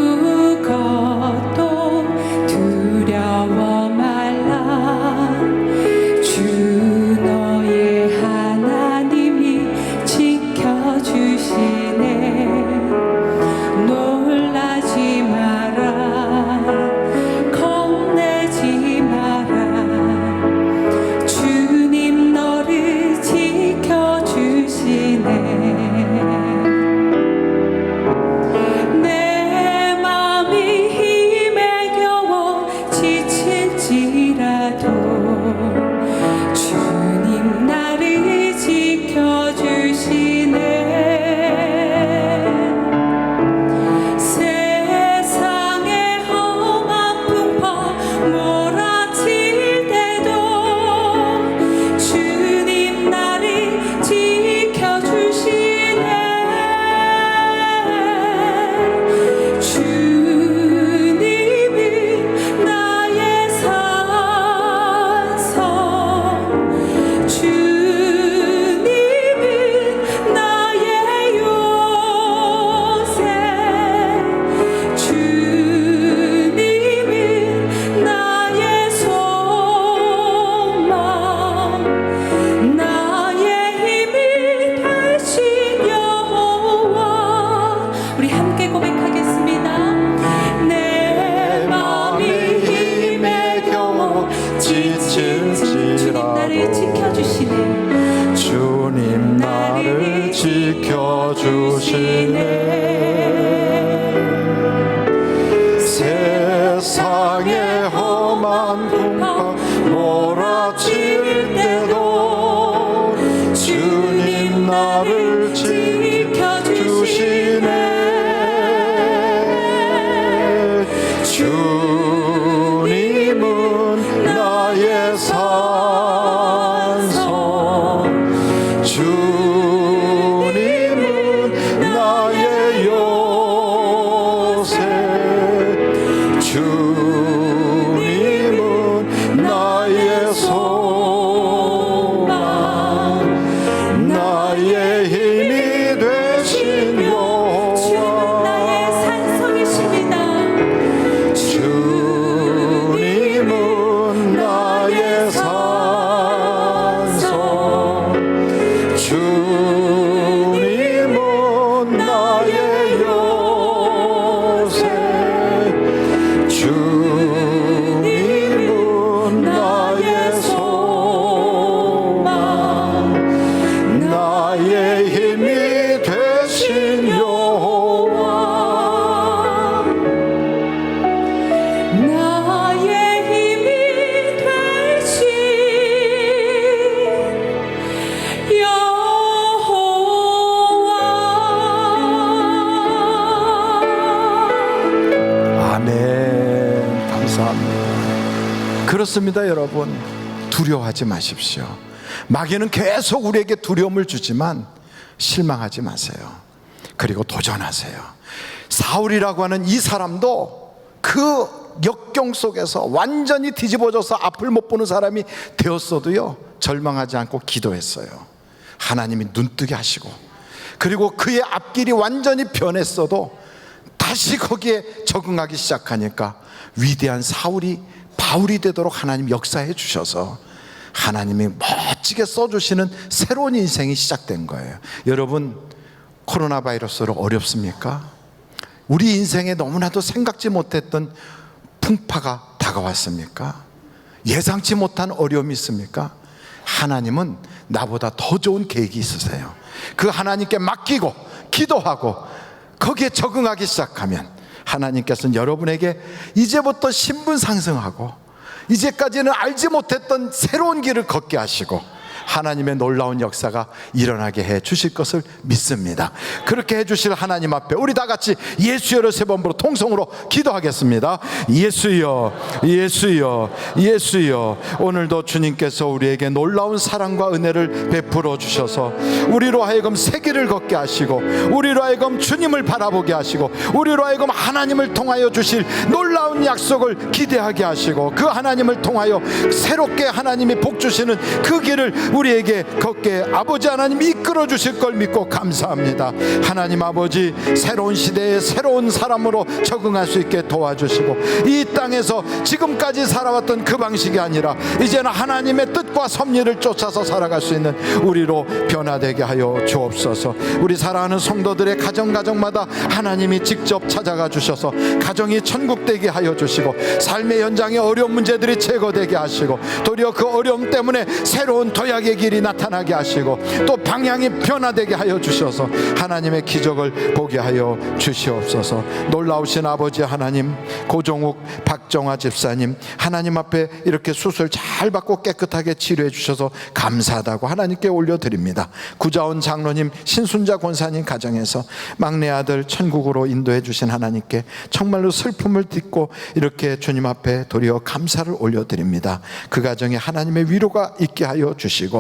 두려워 말라. 주 너의 하나님이 지켜주시네. 놀라지 마라. 주님은 나의 산소, 주님은 나의 요새, 주님은 나의 소망, 나의 힘이 되신 여호와. 나의 산성이십니다. 주님은 나의 산소, 주님은 나의 요새, 주님은 나의 소망, 나의 힘이 되신 여호와. 나의 힘이 되신 여호와. 아멘. 감사합니다. 그렇습니다, 여러분. 두려워하지 마십시오. 마귀는 계속 우리에게 두려움을 주지만 실망하지 마세요. 그리고 도전하세요. 사울이라고 하는 이 사람도 그 역경 속에서 완전히 뒤집어져서 앞을 못 보는 사람이 되었어도요, 절망하지 않고 기도했어요. 하나님이 눈뜨게 하시고, 그리고 그의 앞길이 완전히 변했어도 다시 거기에 적응하기 시작하니까 위대한 사울이 바울이 되도록 하나님 역사해 주셔서 하나님이 멋지게 써주시는 새로운 인생이 시작된 거예요. 여러분, 코로나 바이러스로 어렵습니까? 우리 인생에 너무나도 생각지 못했던 풍파가 다가왔습니까? 예상치 못한 어려움이 있습니까? 하나님은 나보다 더 좋은 계획이 있으세요. 그 하나님께 맡기고 기도하고 거기에 적응하기 시작하면 하나님께서는 여러분에게 이제부터 신분 상승하고 이제까지는 알지 못했던 새로운 길을 걷게 하시고 하나님의 놀라운 역사가 일어나게 해 주실 것을 믿습니다. 그렇게 해 주실 하나님 앞에 우리 다 같이 예수여로 세 번으로 통성으로 기도하겠습니다. 예수여, 예수여, 예수여. 오늘도 주님께서 우리에게 놀라운 사랑과 은혜를 베풀어 주셔서 우리로 하여금 새 길을 걷게 하시고, 우리로 하여금 주님을 바라보게 하시고, 우리로 하여금 하나님을 통하여 주실 놀라운 약속을 기대하게 하시고, 그 하나님을 통하여 새롭게 하나님이 복 주시는 그 길을 우리에게 걷게 아버지 하나님 이끌어 주실 걸 믿고 감사합니다. 하나님 아버지, 새로운 시대에 새로운 사람으로 적응할 수 있게 도와주시고, 이 땅에서 지금까지 살아왔던 그 방식이 아니라 이제는 하나님의 뜻과 섭리를 쫓아서 살아갈 수 있는 우리로 변화되게 하여 주옵소서. 우리 사랑하는 성도들의 가정마다 하나님이 직접 찾아가 주셔서 가정이 천국 되게 하여 주시고, 삶의 현장의 어려운 문제들이 제거되게 하시고, 도리어 그 어려움 때문에 새로운 도약의 길이 나타나게 하시고, 또 방향이 변화되게 하여 주셔서 하나님의 기적을 보게 하여 주시옵소서. 놀라우신 아버지 하나님, 고종욱 박정화 집사님 하나님 앞에 이렇게 수술 잘 받고 깨끗하게 치료해 주셔서 감사하다고 하나님께 올려드립니다. 구자원 장로님, 신순자 권사님 가정에서 막내 아들 천국으로 인도해 주신 하나님께 정말로 슬픔을 딛고 이렇게 주님 앞에 도리어 감사를 올려드립니다. 그 가정에 하나님의 위로가 있게 하여 주시고,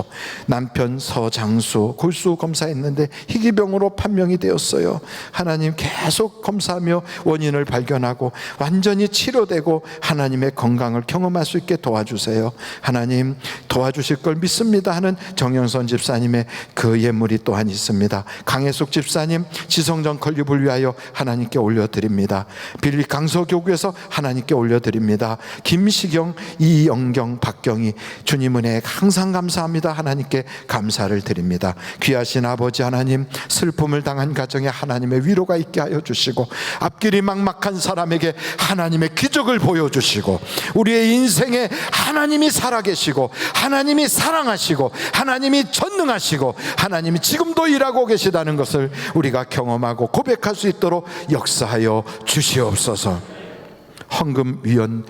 남편 서장수 골수 검사했는데 희귀병으로 판명이 되었어요. 하나님 계속 검사하며 원인을 발견하고 완전히 치료되고 하나님의 건강을 경험할 수 있게 도와주세요. 하나님 도와주실 걸 믿습니다 하는 정영선 집사님의 그 예물이 또한 있습니다. 강혜숙 집사님 지성전 건립을 위하여 하나님께 올려드립니다. 빌리 강서교구에서 하나님께 올려드립니다. 김시경, 이영경, 박경희 주님 은혜 항상 감사합니다 하나님께 감사를 드립니다. 귀하신 아버지 하나님, 슬픔을 당한 가정에 하나님의 위로가 있게 하여 주시고, 앞길이 막막한 사람에게 하나님의 기적을 보여주시고, 우리의 인생에 하나님이 살아계시고 하나님이 사랑하시고 하나님이 전능하시고 하나님이 지금도 일하고 계시다는 것을 우리가 경험하고 고백할 수 있도록 역사하여 주시옵소서. 헌금 위원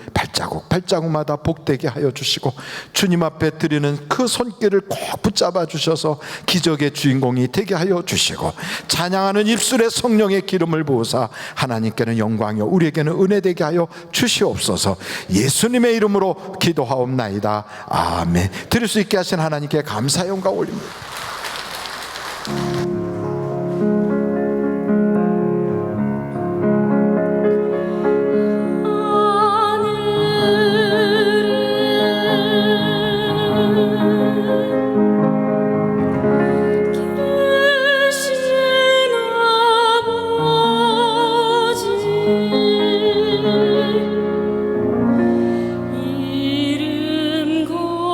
발자국마다 복되게 하여 주시고 주님 앞에 드리는 그 손길을 꼭 붙잡아 주셔서 기적의 주인공이 되게 하여 주시고 찬양하는 입술에 성령의 기름을 부으사 하나님께는 영광이요 우리에게는 은혜 되게 하여 주시옵소서. 예수님의 이름으로 기도하옵나이다. 아멘. 드릴 수 있게 하신 하나님께 감사의 영광 올립니다. 이름 걸어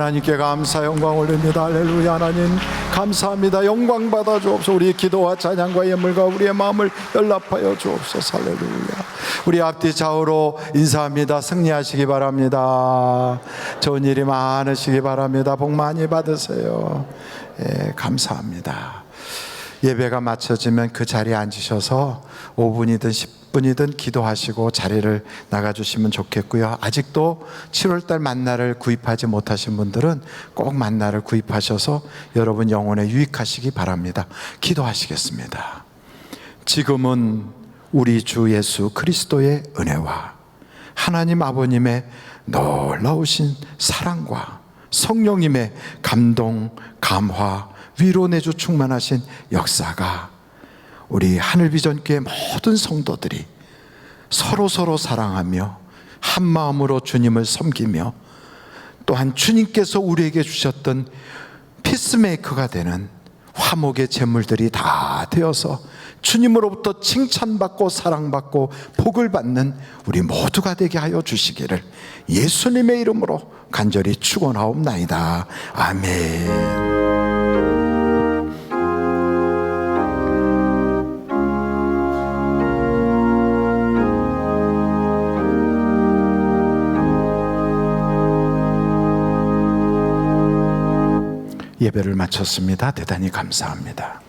하나님께 감사 영광 올립니다. 할렐루야. 하나님 감사합니다. 영광 받아 주옵소서. 우리의 기도와 찬양과 예물과 우리의 마음을 연락하여 주옵소서. 할렐루야. 우리 앞뒤 좌우로 인사합니다. 승리하시기 바랍니다. 좋은 일이 많으시기 바랍니다. 복 많이 받으세요. 예, 감사합니다. 예배가 마쳐지면 그 자리에 앉으셔서 5분이든 10분이든 기도하시고 자리를 나가주시면 좋겠고요. 아직도 7월달 만나를 구입하지 못하신 분들은 꼭 만나를 구입하셔서 여러분 영혼에 유익하시기 바랍니다. 기도하시겠습니다. 지금은 우리 주 예수 그리스도의 은혜와 하나님 아버님의 놀라우신 사랑과 성령님의 감동, 감화, 위로 내주 충만하신 역사가 우리 하늘비전교회 모든 성도들이 서로 사랑하며 한 마음으로 주님을 섬기며 또한 주님께서 우리에게 주셨던 피스메이커가 되는 화목의 제물들이 다 되어서 주님으로부터 칭찬받고 사랑받고 복을 받는 우리 모두가 되게 하여 주시기를 예수님의 이름으로 간절히 축원하옵나이다. 아멘. 예배를 마쳤습니다. 대단히 감사합니다.